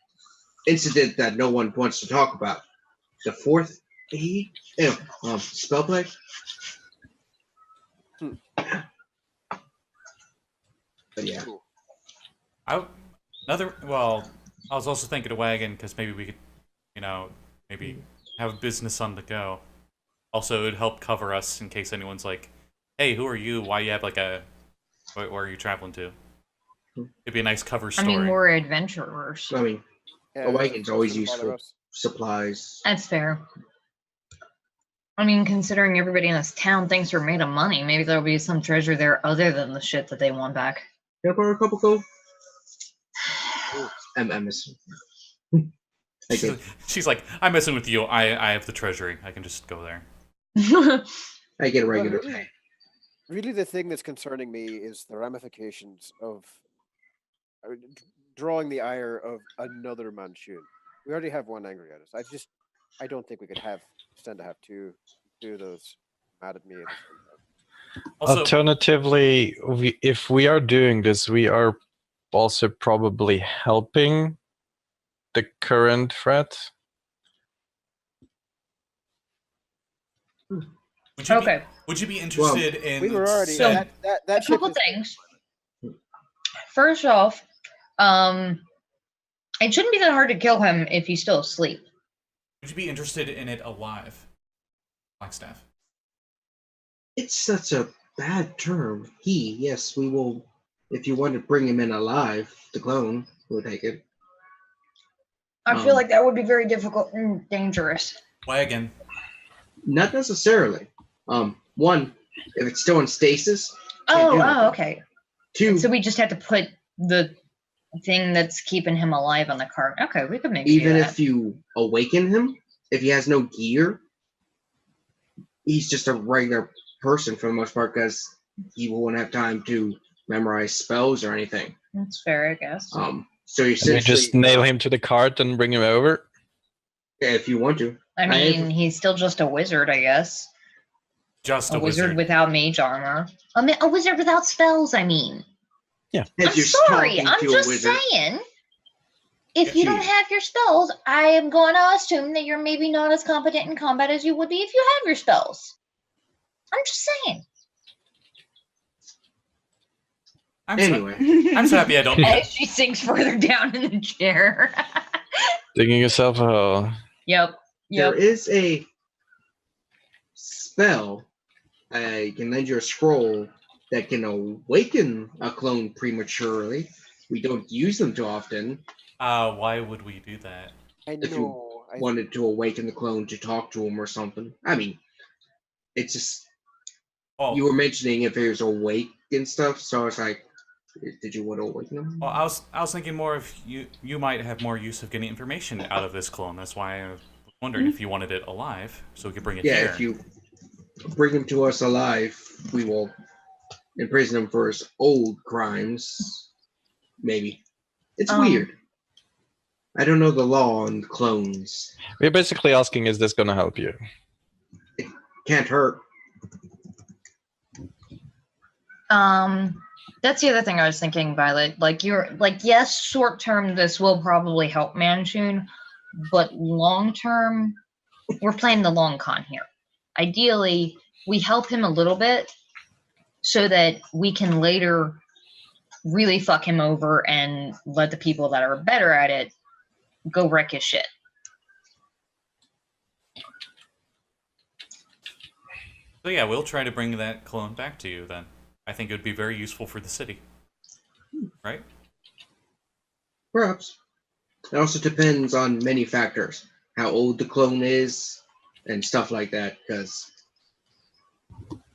incident that no one wants to talk about. The 4th age? Spellplay? But yeah. Cool. I was also thinking a wagon because maybe we could, maybe have a business on the go. Also, it would help cover us in case anyone's like, "Hey, who are you? Why you have like a? Where are you traveling to?" It'd be a nice cover story. I mean, we're adventurers. I mean, Yeah, a wagon's always doesn't bother useful. us. Supplies. That's fair. I mean, considering everybody in this town thinks we're made of money, maybe there'll be some treasure there other than the shit that they want back. Can I borrow a couple gold? Ooh. I'm missing. She's like, I'm messing with you. I have the treasury. I can just go there. I get a regular Well, pay. Really, the thing that's concerning me is the ramifications of drawing the ire of another Manchun. We already have one angry at us. I don't think we could stand to have two of those mad at me. At the same time. Also, Alternatively, if we are doing this, we are also probably helping the current threat. Would you be interested in? We were already So, that a ship couple is- things. First off, it shouldn't be that hard to kill him if he's still asleep. Would you be interested in it alive, Blackstaff? It's such a bad term. Yes, we will. If you want to bring him in alive, the clone, we'll take it. I feel like that would be very difficult and dangerous. Wagon. Not necessarily. One, if it's still in stasis. can't do nothing. Okay. 2, So we just have to put the thing that's keeping him alive on the cart. Okay, we could maybe even do that. if you awaken him, if he has no gear, he's just a regular person for the most part because he won't have time to memorize spells or anything. That's fair, I guess. So you Can we just nail him to the cart and bring him over? if you want to. I mean, he's still just a wizard, I guess. Just A wizard without mage armor. A wizard without spells, I mean. Yeah. If I'm you're sorry, talking I'm to a just wizard, saying. If If you you- don't have your spells, I am going to assume that you're maybe not as competent in combat as you would be if you have your spells. I'm just saying. Anyway, I'm so happy I don't. As she sinks further down in the chair. Digging yourself a hole. Yep. there is a spell. I can lend you a scroll that can awaken a clone prematurely. We don't use them too often. Why would we do that? I If you know. wanted to awaken the clone to talk to him or something. I mean, it's just Oh, you were mentioning if he was awake and stuff, so I was like, did you want to awaken him? well, I was thinking more of you might have more use of getting information out of this clone. That's why I was Wondering if you wanted it alive, so we could bring it Yeah, here. if you bring him to us alive, we will imprison him for his old crimes. Maybe. It's weird. I don't know the law on clones. We're basically asking, is this going to help you? Can't hurt. That's the other thing I was thinking, Violet. Like yes, short term this will probably help Manchun, but long term, we're playing the long con here. Ideally, we help him a little bit so that we can later really fuck him over and let the people that are better at it go wreck his shit. So yeah, we'll try to bring that clone back to you then. I think it would be very useful for the city. Right? Perhaps. It also depends on many factors. How old the clone is and stuff like that, because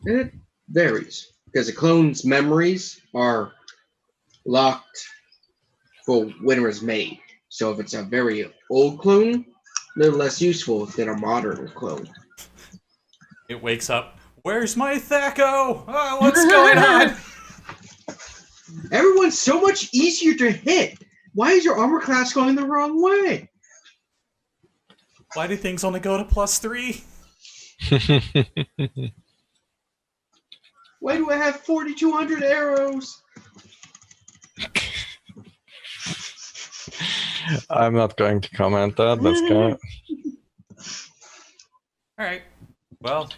it varies. Because a clone's memories are locked for when it was made. So if it's a very old clone, a little less useful than a modern clone. It wakes up. Where's my Thaco? Oh, what's going on? Everyone's so much easier to hit. Why is your armor class going the wrong way? Why do things only go to +3? Why do I have 4,200 arrows? I'm not going to comment that. Let's go. Alright. Well,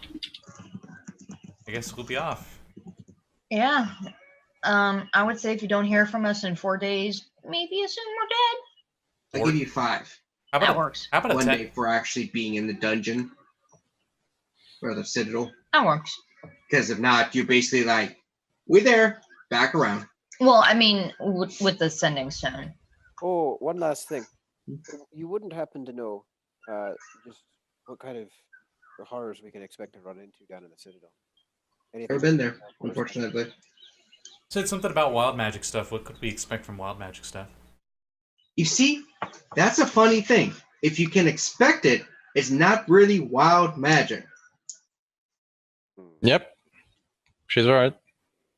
I guess we'll be off. Yeah. I would say if you don't hear from us in 4 days, maybe assume we're dead. I give you 5. How about That works. How about a 1 10? day for actually being in the dungeon or the citadel. That works. Because if not, you're basically like, we're there, back around. Well, I mean, with the sending stone. Oh, one last thing. You wouldn't happen to know just what kind of horrors we can expect to run into down in the Citadel? Never been there, unfortunately. Said something about wild magic stuff. What could we expect from wild magic stuff? You see, that's a funny thing. If you can expect it, it's not really wild magic. Yep. She's right.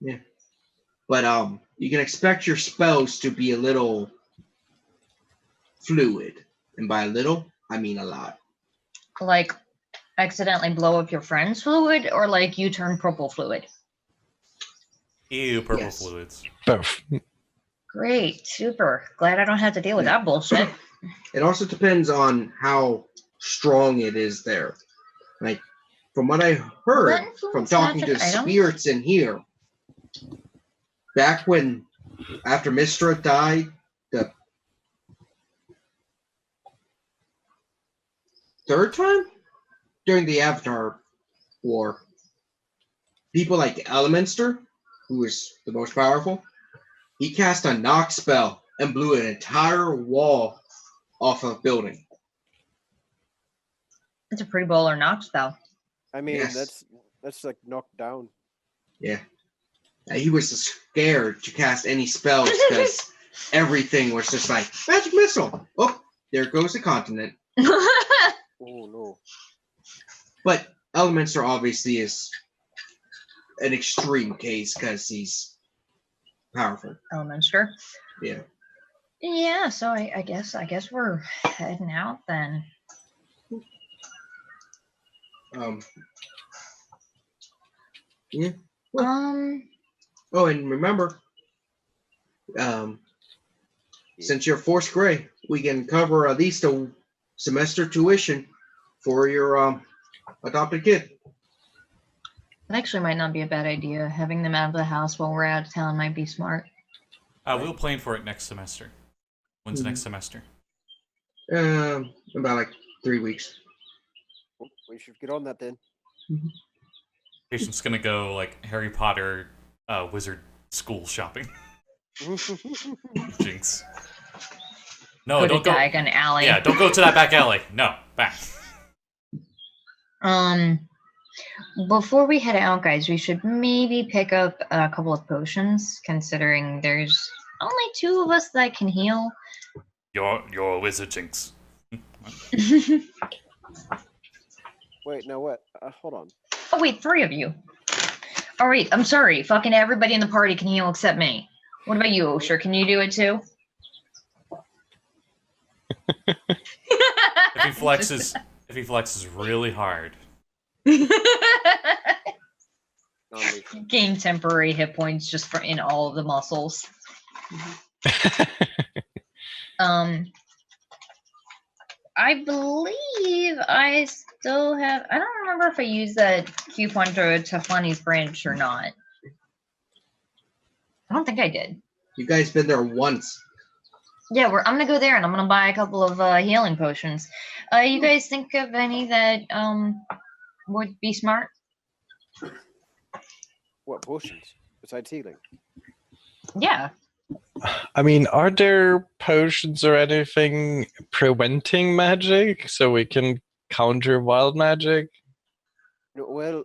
Yeah. But you can expect your spells to be a little fluid. And by a little, I mean a lot. Like, accidentally blow up your friend's fluid, or like you turn purple fluid? Ew, purple Yes. fluids. Both. Great, super. Glad I don't have to deal with that bullshit. It also depends on how strong it is there. Like, from what I heard That influence from talking to magic items? spirits in here, back when, after Mistra died, the third time? During the Avatar War, people like Elemenster, who is the most powerful, he cast a knock spell and blew an entire wall off a building. It's a pretty baller knock spell. I mean, Yes. that's like knocked down. Yeah. He was scared to cast any spells because everything was just like, magic missile! Oh, there goes the continent. Oh no. But Elementor obviously is an extreme case because he's powerful. Elementor. Yeah. Yeah, so I guess we're heading out then. Yeah. Um, Oh, and remember, since you're forced gray, we can cover at least a semester tuition for your adopted kid. that actually might not be a bad idea. Having them out of the house while we're out of town might be smart. We'll plan for it next semester. When's next semester? About like 3 weeks. Oh, we should get on that then. Patient's gonna go like Harry Potter wizard school shopping. Jinx. No, Go to don't go. Diagon Alley. Yeah, don't go to that back alley. No, back. Before we head out, guys, we should maybe pick up a couple of potions, considering there's only 2 of us that can heal. You're a wizard, Jinx. Wait, now what? Hold on. Oh wait, 3 of you. All right, I'm sorry. Fucking everybody in the party can heal except me. What about you, Ocher? Can you do it too? If he flexes really hard. Gain temporary hit points just for in all of the muscles. I believe I still have. I don't remember if I used that coupon to Funny's branch or not. I don't think I did. You guys been there once. Yeah, I'm gonna go there and I'm gonna buy a couple of healing potions. You guys think of any that would be smart? What potions besides healing? Yeah. I mean, are there potions or anything preventing magic so we can counter wild magic? No, well,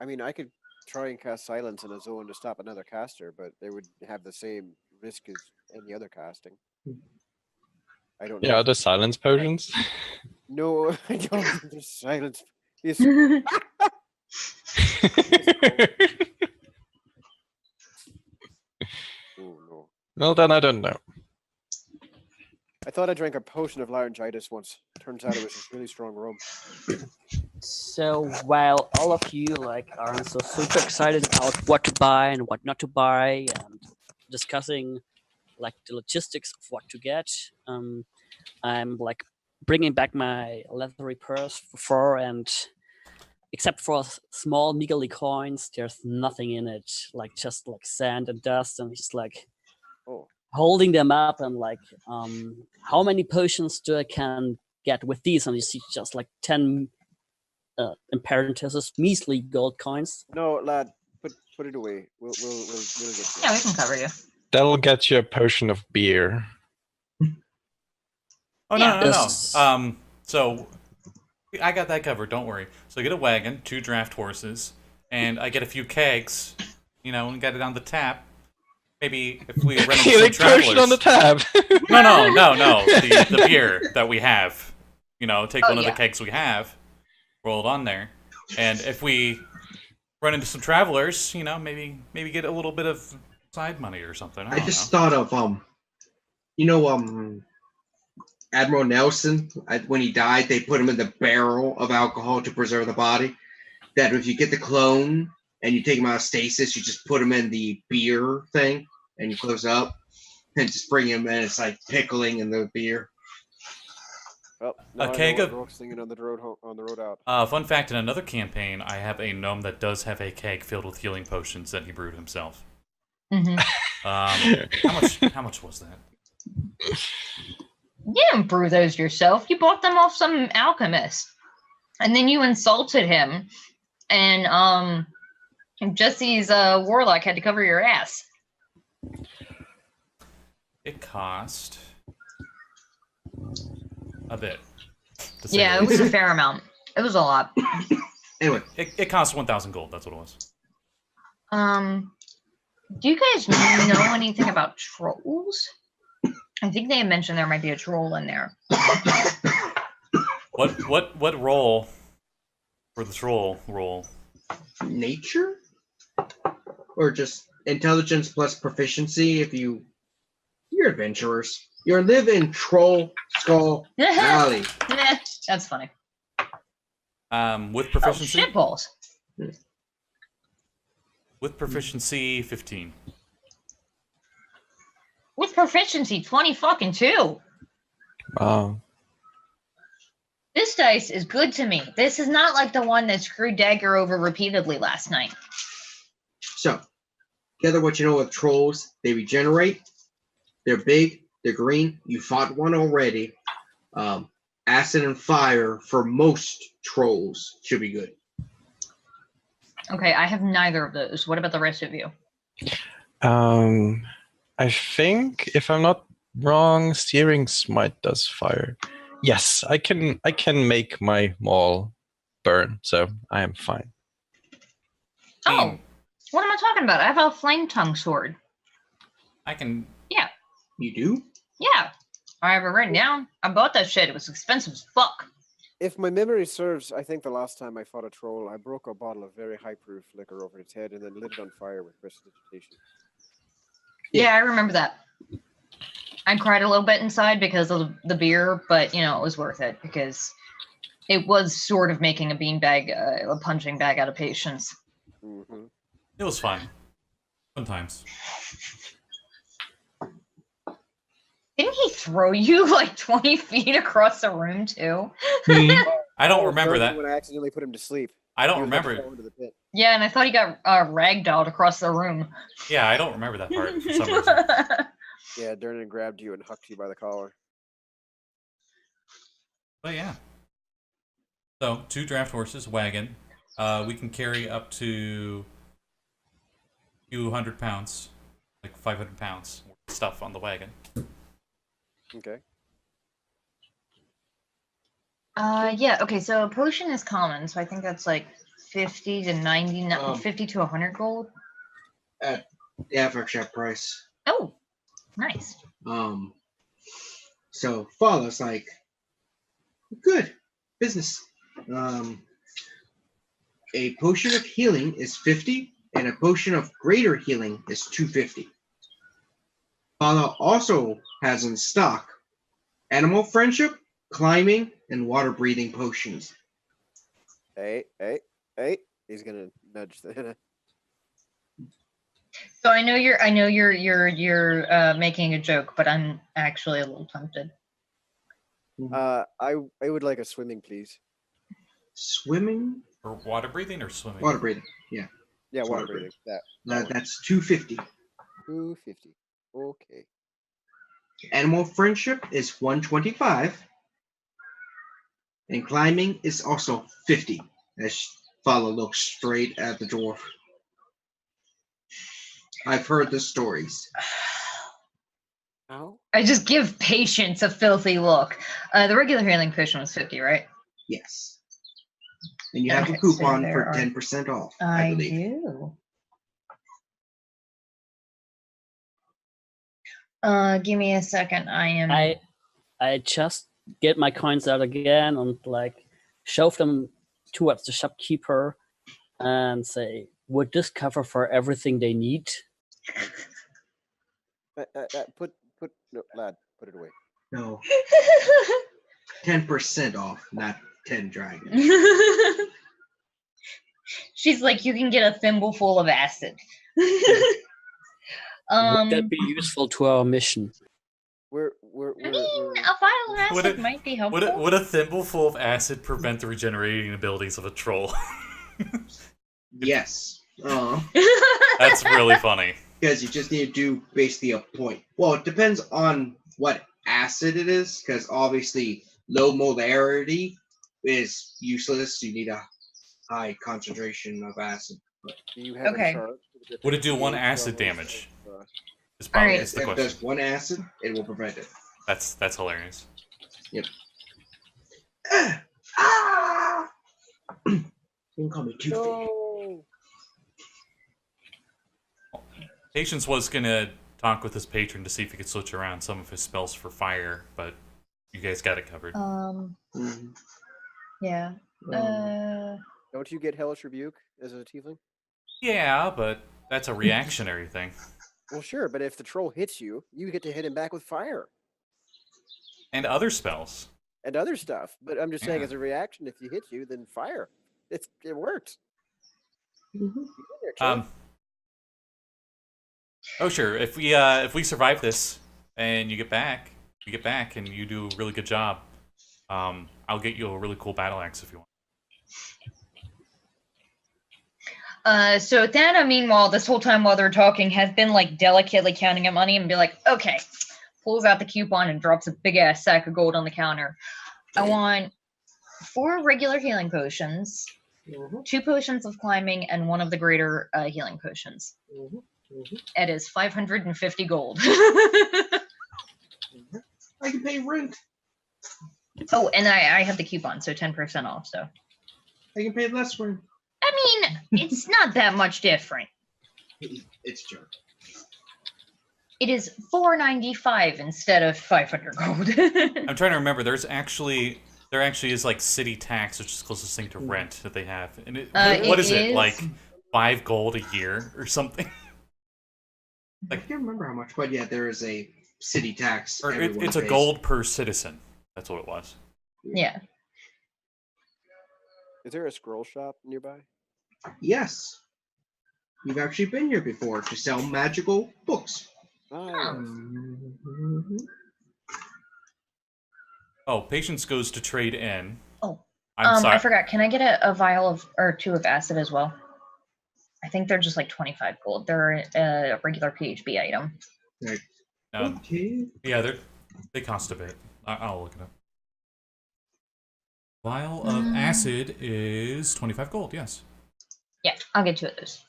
I mean, I could try and cast silence in a zone to stop another caster, but they would have the same risk as any other casting. I don't know. Yeah, the silence potions. No, I don't think there's silence. Yes. Oh, no. Well, then I don't know. I thought I drank a potion of laryngitis once. Turns out it was just really strong rum. So while all of you like are so super excited about what to buy and what not to buy and discussing like the logistics of what to get, I'm like bringing back my leathery purse for 4, and except for small niggly coins, there's nothing in it, like just like sand and dust, and just like holding them up and like, how many potions do I can get with these? And you see just like 10 in parentheses measly gold coins. No, lad, put it away. We'll get you. Yeah, we can cover you. That'll get you a potion of beer. Oh, Yeah. no. So I got that covered, don't worry. So I get a wagon, 2 draft horses, and I get a few kegs, and get it on the tap. Maybe if we run into some travelers. Potion on the tab. No. The beer that we have. Take one of the yeah. kegs we have, roll it on there, and if we run into some travelers, maybe get a little bit of side money or something. I just thought of Admiral Nelson. When he died, they put him in the barrel of alcohol to preserve the body. That if you get the clone and you take him out of stasis, you just put him in the beer thing and you close it up and just bring him in. It's like pickling in the beer. Well, A keg of Rogue's thinking on the road out. fun fact: in another campaign, I have a gnome that does have a keg filled with healing potions that he brewed himself. Mm-hmm. How much was that? You didn't brew those yourself. You bought them off some alchemist, and then you insulted him, and Jesse's warlock had to cover your ass. It cost a bit. Yeah, it was a fair amount. It was a lot. Anyway, it cost 1,000 gold. That's what it was. Do you guys know anything about trolls? I think they had mentioned there might be a troll in there. What role for the troll role? Nature? Or just intelligence plus proficiency if you're adventurers. You live in Troll Skull Valley. That's funny. With proficiency? Oh, shitballs. With proficiency, 15. With proficiency, 20 fucking 2. Wow. This dice is good to me. This is not like the one that screwed Dagger over repeatedly last night. So, together what you know with trolls, they regenerate. They're big. They're green. You fought one already. Acid and fire for most trolls should be good. Okay, I have neither of those. What about the rest of you? I think, if I'm not wrong, Searing Smite does fire. Yes, I can make my maul burn, so I am fine. Oh, what am I talking about? I have a flame tongue sword. I can... Yeah. You do? Yeah. I have it written down. I bought that shit. It was expensive as fuck. If my memory serves, I think the last time I fought a troll, I broke a bottle of very high proof liquor over its head and then lit it on fire with prestidigitation. Yeah, I remember that. I cried a little bit inside because of the beer, but it was worth it because it was sort of making a beanbag, a punching bag out of patience. Mm-hmm. It was fun. Sometimes. Didn't he throw you like 20 feet across the room too? I don't remember that. When I accidentally put him to sleep. I He don't was about to remember. fall into the pit. Yeah, and I thought he got ragdolled across the room. Yeah, I don't remember that part for some reason. Yeah, Dernan grabbed you and hucked you by the collar. But yeah. So 2 draft horses, wagon. We can carry up to a few 100 pounds, like 500 pounds worth of stuff on the wagon. Okay. Yeah, okay, so a potion is common, so I think that's like 50 to 90, 50 to 100 gold. At the average shop price. Oh, nice. So Fala's like, good business. A potion of healing is 50, and a potion of greater healing is 250. Fala also has in stock animal friendship, climbing, and water breathing potions. Hey. He's gonna nudge the So I know you're making a joke, but I'm actually a little tempted. I would like a swimming, please. Swimming? Or water breathing or swimming? Water breathing, yeah. Yeah, It's water water breathing. That. That's 250. 250. Okay. Animal friendship is 125. And climbing is also 50. As Fala looks straight at the dwarf. I've heard the stories. How? I just give patience a filthy look. The regular healing potion was 50, right? Yes. And you have a Okay, coupon so for there are- 10% off, I believe. do. Give me a second. I just get my coins out again and like shove them towards the shopkeeper and say, "Would this cover for everything they need?" No, lad, put it away. No, 10% off, not 10 dragons. She's like, you can get a thimbleful of acid. Would that be useful to our mission? We're I mean, a vial of acid might be helpful. Would a thimbleful of acid prevent the regenerating abilities of a troll? Yes. That's really funny. Because you just need to do basically a point. Well, it depends on what acid it is, because obviously low molarity is useless. You need a high concentration of acid. Do you have Okay. a chart? Would it do 1 acid damage? Is All probably right. is the If it question. does 1 acid, it will prevent it. That's hilarious. Yep. Ah! You can call me Toothy. No. Patience was gonna talk with his patron to see if he could switch around some of his spells for fire, but you guys got it covered. Mhm. Yeah. Don't you get Hellish Rebuke as a tiefling? Yeah, but that's a reactionary thing. Well, sure, but if the troll hits you, you get to hit him back with fire And other spells. and other stuff. But I'm just saying, Yeah. as a reaction, if he hits you, then fire. It works. Mhm. Oh sure. If we survive this and you get back and you do a really good job, I'll get you a really cool battle axe if you want. So Thana, meanwhile, this whole time while they're talking, has been like delicately counting up money and be like, okay, pulls out the coupon and drops a big ass sack of gold on the counter. I want 4 regular healing potions, 2 potions of climbing, and 1 of the greater healing potions. It is 550 gold. I can pay rent. Oh, and I have the coupon, so 10% off. So I can pay less rent. I mean, it's not that much different. It's true. It is $495 instead of 500 gold. I'm trying to remember. There's There actually is like city tax, which is the closest thing to rent that they have. And it what is it? is. Like 5 gold a year or something? I can't remember how much, but yeah, there is a city tax. Or everyone it's a pays. gold per citizen. That's what it was. Yeah. Is there a scroll shop nearby? Yes. You've actually been here before to sell magical books. Ah, yes. Mhm. Oh, Patience goes to trade in. Oh. I'm sorry. I forgot. Can I get a vial of or 2 of acid as well? I think they're just like 25 gold. They're a regular PHB item. Like, No, okay. yeah, they cost a bit. I'll look it up. Vial of acid is 25 gold, yes. Yeah, I'll get 2 of those.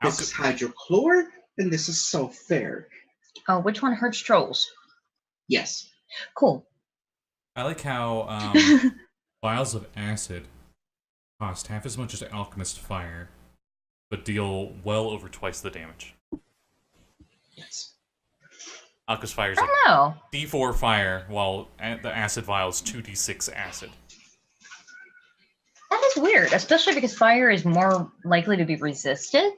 This is hydrochloric, and this is sulfuric. Oh, which one hurts trolls? Yes. Cool. I like how vials of acid cost half as much as Alchemist Fire, but deal well over twice the damage. Yes. Alchemist Fire is I like don't know. D4 fire, while the acid vial is 2d6 acid. That is weird, especially because fire is more likely to be resisted.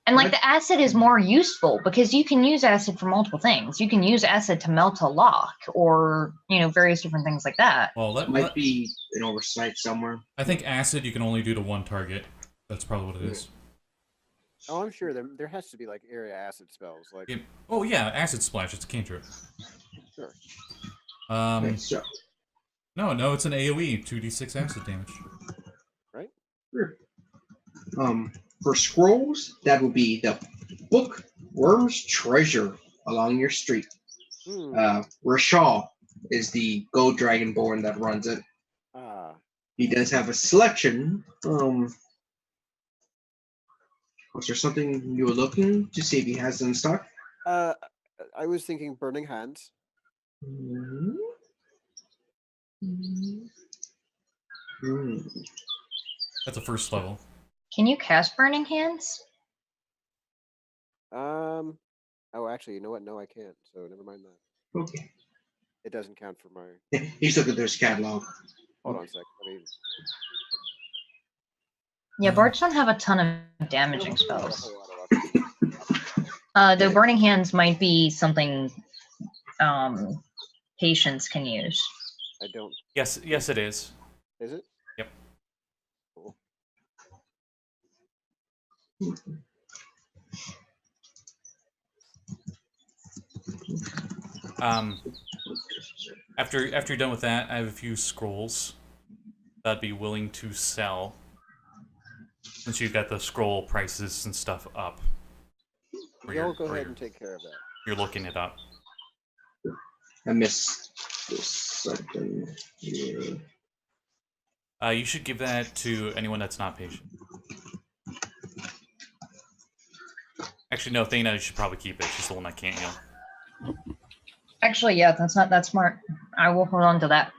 And like the acid is more useful because you can use acid for multiple things. You can use acid to melt a lock or, various different things like that. Well, It might be an oversight somewhere. I think acid you can only do to one target. That's probably what it is. Oh, I'm sure there has to be like area acid spells. Like, Oh yeah, acid splash. It's a cantrip. sure. Okay, so, No, it's an AOE 2d6 acid damage. Right? sure. For scrolls, that would be the book Worm's Treasure along your street. Rogh is the gold dragonborn that runs it. He does have a selection. Was there something you were looking to see if he has it in stock? I was thinking Burning Hands. That's a first level. Can you cast Burning Hands? Oh, actually, you know what? No, I can't. So never mind that. Okay. It doesn't count for my. He's looking through his catalog. Hold on a sec. Yeah, bards don't have a ton of damaging spells. A whole lot of The Burning Hands might be something Patience can use. I don't. Yes, it is. Is it? Yep. Cool. After you're done with that, I have a few scrolls that I'd be willing to sell. Since you've got the scroll prices and stuff up. Y'all go ahead and take care of that. You're looking it up. I missed this second here. You should give that to anyone that's not patient. Actually, no, Thanadis should probably keep it. She's the one that can't heal. Actually, yeah, that's not that smart. I will hold on to that.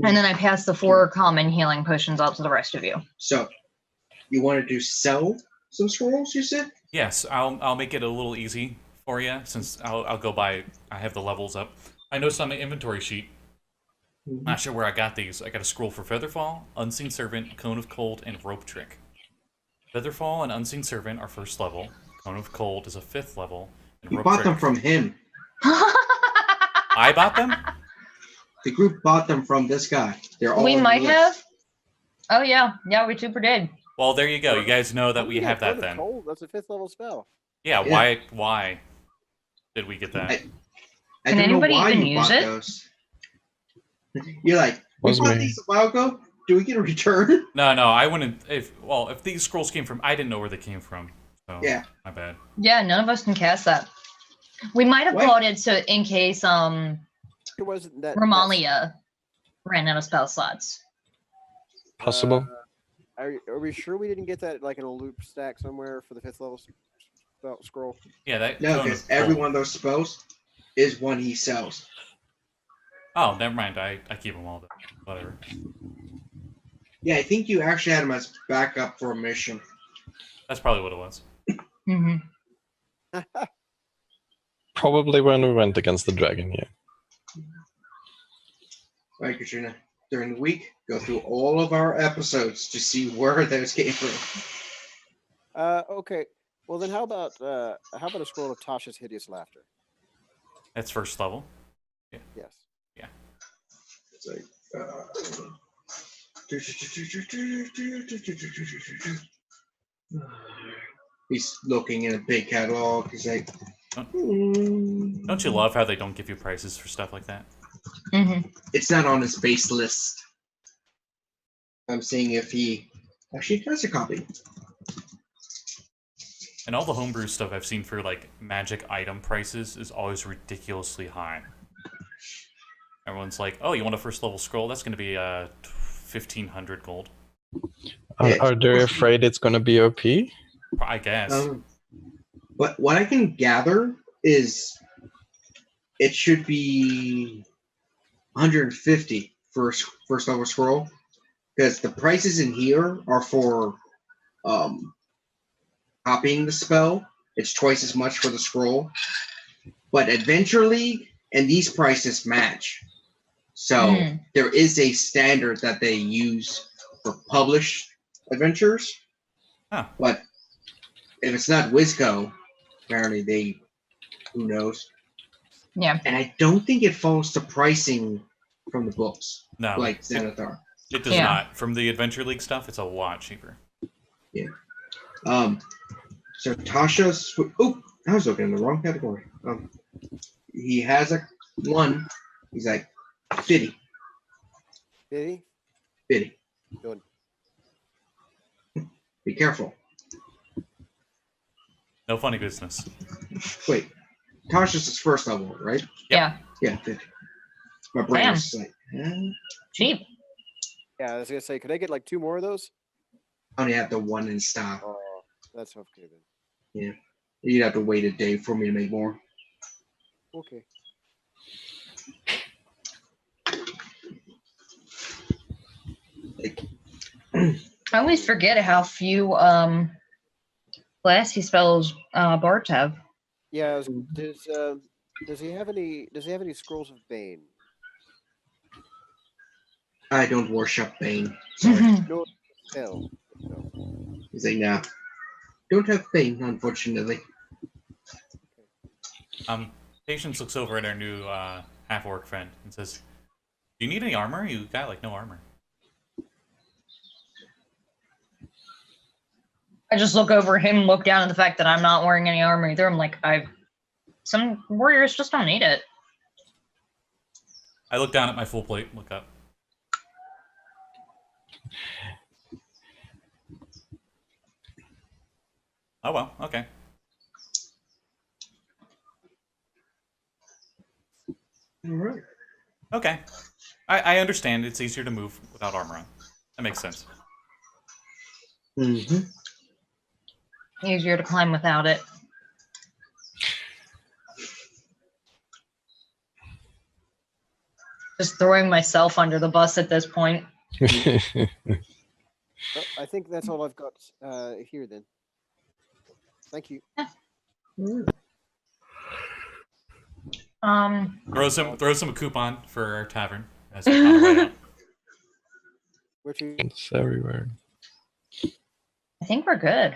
And then I pass the 4 common healing potions out to the rest of you. So, you wanted to sell some scrolls, you said? Yes, I'll make it a little easy for you, since I'll go by. I have the levels up. I noticed on my inventory sheet. Not sure where I got these. I got a scroll for Featherfall, Unseen Servant, Cone of Cold, and Rope Trick. Featherfall and Unseen Servant are first level. Cone of Cold is a 5th level. And You Rope bought Trick. them from him. I bought them? The group bought them from this guy. They're all We on the might list. have. Oh, yeah. Yeah, we super did. Well, there you go. You guys know that we Yeah, have that Cone of then. Cold, that's a 5th level spell. Yeah, Yeah. why did we get that? I Can don't know anybody why even you use bought it? those. You're like, we Was bought me. these a while ago. Do we get a return? No, I wouldn't. If these scrolls came from, I didn't know where they came from. So, Yeah. my bad. Yeah, none of us can cast that. We might have What? bought it so in case It wasn't that. Romalia ran out of spell slots. Possible. Are we sure we didn't get that like in a loop stack somewhere for the 5th level scroll? Yeah, that. No, Cone because of every Cold. one of those spells is one he sells. Oh, never mind. I keep them all. Whatever. Yeah, I think you actually had him as backup for a mission. That's probably what it was. Mm-hmm. Probably when we went against the dragon, yeah. Right, Katrina. During the week, go through all of our episodes to see where those came from. Okay. Well, then how about a scroll of Tasha's hideous laughter? That's first level. Yes. It's like, he's looking in a big catalog. He's like, Don't you love how they don't give you prices for stuff like that? Mm-hmm. It's not on his base list. I'm seeing if he actually has a copy. And all the homebrew stuff I've seen for like magic item prices is always ridiculously high. Everyone's like, "Oh, you want a first level scroll? That's going to be 1,500 gold." Are they afraid it's going to be OP? I guess. But what I can gather is it should be 150 for first level scroll, because the prices in here are for copying the spell. It's twice as much for the scroll, but Adventure League and these prices match. So there is a standard that they use for published adventures. Huh. But if it's not Wizco, apparently who knows? Yeah. And I don't think it falls to pricing from the books. No, like Xanathar. It does not. From the Adventure League stuff, it's a lot cheaper. Yeah. So Tasha's. Oh, I was looking in the wrong category. He has a one. He's like 50. 50? 50. Good. Be careful. No funny business. Wait, Tasha's is first level, right? Yeah. Yeah, 50. My brain was like, cheap. Yeah, I was gonna say, could I get like 2 more of those? I only have the one in stock. Oh, that's okay then. Yeah, you'd have to wait a day for me to make more. Okay. I always forget how few classy spells bards have. Yeah, does he have any scrolls of Bane? I don't worship Bane. Sorry. No spell. No. He's like, nah. Don't have Bane, unfortunately. Patience looks over at our new half-orc friend and says, "Do you need any armor? You got like no armor." I just look over him, look down at the fact that I'm not wearing any armor either. I'm like, some warriors just don't need it. I look down at my full plate, look up. Oh well, okay. All right. Okay. I understand it's easier to move without armor on. That makes sense. Mm-hmm. Easier to climb without it. Just throwing myself under the bus at this point. Well, I think that's all I've got here then. Thank you. Throw some a coupon for our tavern as on the way out. It's everywhere. I think we're good.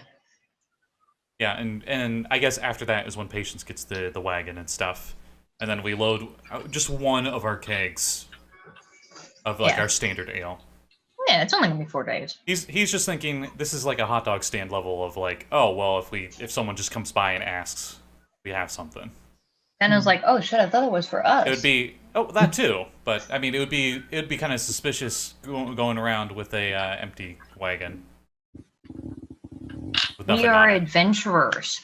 Yeah, and I guess after that is when Patience gets the wagon and stuff, and then we load just one of our kegs of like our standard ale. Yeah, it's only gonna be 4 days. He's just thinking this is like a hot dog stand level of like, oh well, if someone just comes by and asks, we have something. And I was like, oh shit, I thought it was for us. It would be that too, but I mean it would be kind of suspicious going around with a empty wagon. We are adventurers.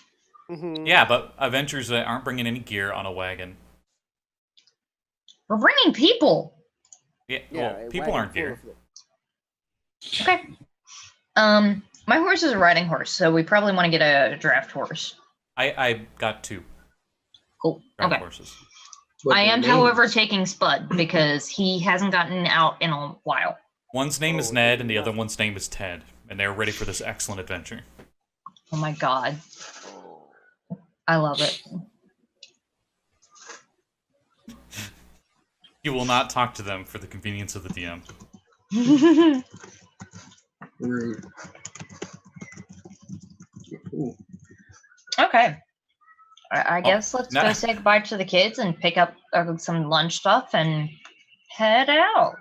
Mm-hmm. Yeah, but adventurers that aren't bringing any gear on a wagon. We're bringing people. Yeah, well, people aren't gear. Okay. My horse is a riding horse, so we probably want to get a draft horse. I got 2. Cool. Draft Okay. horses. I am, however, taking Spud because he hasn't gotten out in a while. One's name is Ned, and the other one's name is Ted, and they're ready for this excellent adventure. Oh my god. I love it. You will not talk to them for the convenience of the DM. Rude. Ooh. Okay. I guess let's no. go say goodbye to the kids and pick up some lunch stuff and head out.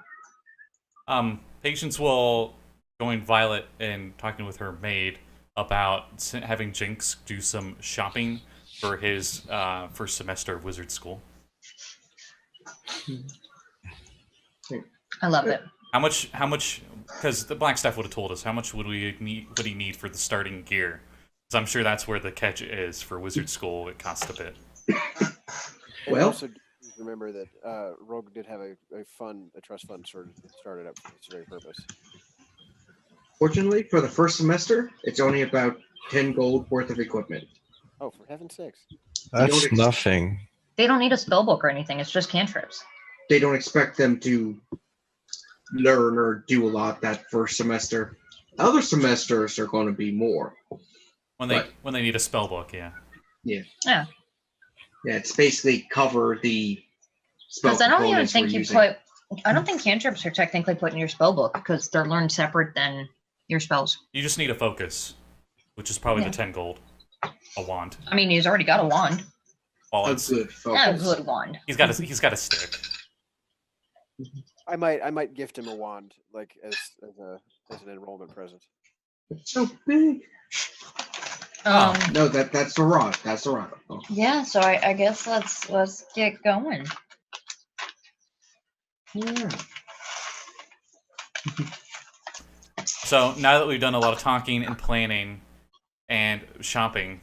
Patience will join Violet in talking with her maid about having Jinx do some shopping for his first semester of wizard school. I love it. How much? Because the black staff would have told us how much would he need for the starting gear? Because I'm sure that's where the catch is for wizard school. It costs a bit. And Well- also remember that Rogh did have a trust fund started up for this very purpose. Fortunately, for the first semester, it's only about 10 gold worth of equipment. Oh, for heaven's sakes! That's nothing. They don't need a spell book or anything. It's just cantrips. They don't expect them to learn or do a lot that first semester. Other semesters are going to be more. When they need a spell book, yeah. Yeah. Yeah. Yeah, it's basically cover the spell Because I don't even components think we're you using. I don't think cantrips are technically put in your spell book because they're learned separate than your spells. You just need a focus, which is probably Yeah. the 10 gold. A wand. I mean, he's already got a wand. Well, A it's, good Yeah, a focus. good wand. he's got a stick. I might gift him a wand, like as an enrollment present. It's so big. Um, No, that's the rod. That's the rod. Oh. Yeah, so I guess let's get going. Yeah. So now that we've done a lot of talking and planning and shopping,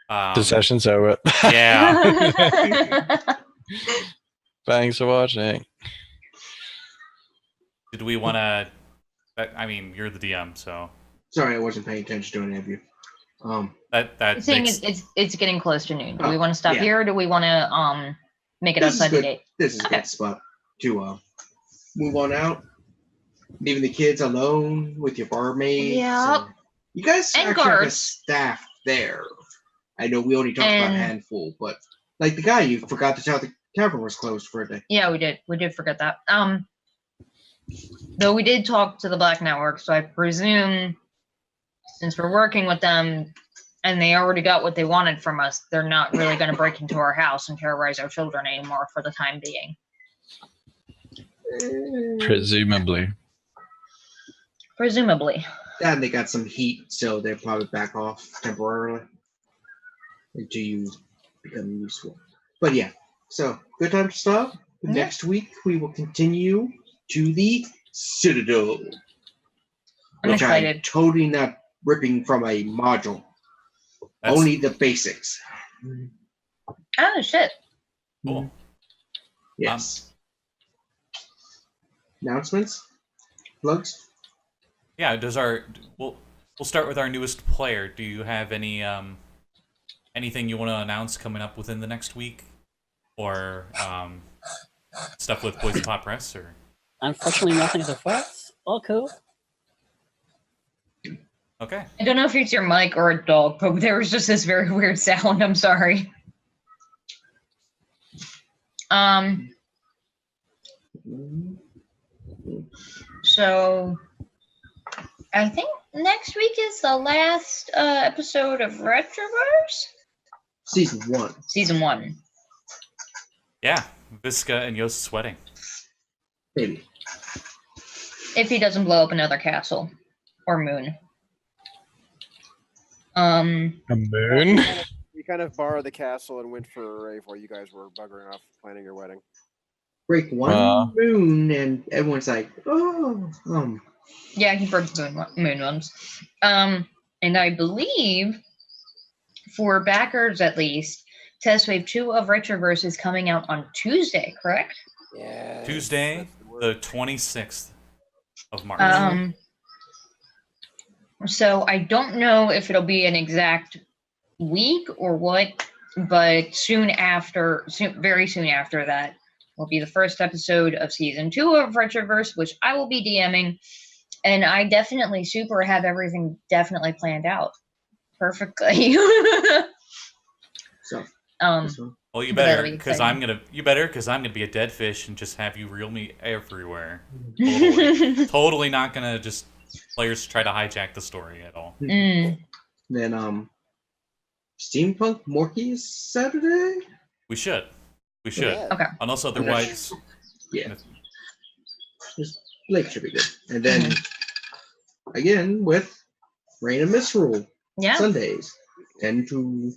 The session's over. yeah. Thanks for watching. Did we want to? I mean, you're the DM, so Sorry, I wasn't paying attention to any of you. that The thing makes, is, it's getting close to noon. Do we Oh, want to stop yeah. here, or do we want to make it This is outside the good. gate? This is a Okay. good spot to move on out. Leaving the kids alone with your barmaids. Yep. and- You guys And actually have a guards. staff there. I know we only talked about a And- handful, but like the guy, you forgot to tell the tavern was closed for a day. Yeah, we did. We did forget that. Though we did talk to the Black Network, so I presume since we're working with them and they already got what they wanted from us, they're not really going to break into our house and terrorize our children anymore for the time being. Presumably. Presumably. And they got some heat, so they'll probably back off temporarily until you become useful. But yeah, so good time to stop. Yeah. Next week we will continue to the Citadel, I'm which I'm excited. totally not ripping from a module. that's Only the basics. Oh, shit. cool. Yes. Announcements? Plugs? Yeah. We'll start with our newest player. Do you have any anything you want to announce coming up within the next week, or stuff with Poison Pot Press, or? Unfortunately, nothing so far. All cool. Okay. I don't know if it's your mic or a dog, but there was just this very weird sound. I'm sorry. So I think next week is the last episode of Retroverse. Season 1. Season 1. Yeah. Visca and Yost's wedding. Maybe. If he doesn't blow up another castle or moon. A moon? We kind of borrowed the castle and went for a rave while you guys were buggering off planning your wedding. Break one Wow. moon, and everyone's like, oh, Yeah, he broke the moon ones. And I believe for backers at least, Test Wave 2 of Retroverse is coming out on Tuesday, correct? Yeah. Tuesday, the 26th of March. So I don't know if it'll be an exact week or what, but very soon after that will be the first episode of season 2 of Retroverse, which I will be DMing, and I definitely have everything definitely planned out perfectly. so. Um, this one. Well, you That'll better, be because exciting. you better, because I'm gonna be a dead fish and just have you reel me everywhere. Totally, totally not gonna just players try to hijack the story at all. Mm. Then Steampunk Morky's Saturday. We should. Yeah. Okay. Unless otherwise, Yeah. Lake should be good. And then again with Rain and Misrule Yeah. Sundays 10 to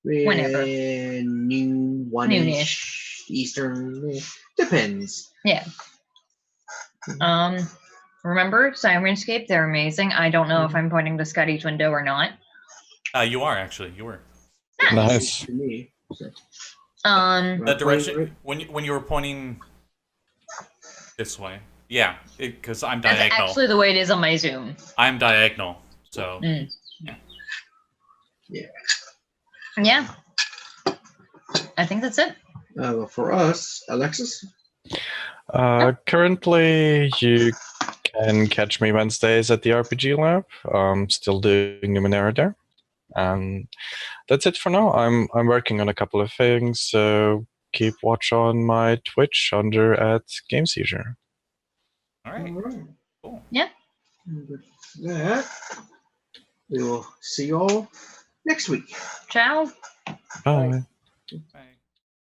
Whenever. noon, 1-ish Eastern. Depends. Yeah. Remember Sirenscape? They're amazing. I don't know if I'm pointing to Scotty Twindo or not. you are actually, you were. Nice. To me. So, That direction, when you were pointing this way, yeah, because I'm That's diagonal. actually the way it is on my Zoom. I'm diagonal, so Yeah. I think that's it. for us, Alexis. Currently, you can catch me Wednesdays at the RPG Lab. Still doing Numenera there. And that's it for now. I'm working on a couple of things, so keep watch on my Twitch under at Game Seizure. all right. All right. Cool. Yeah. And with that, we will see you all next week. Ciao. Bye. Bye.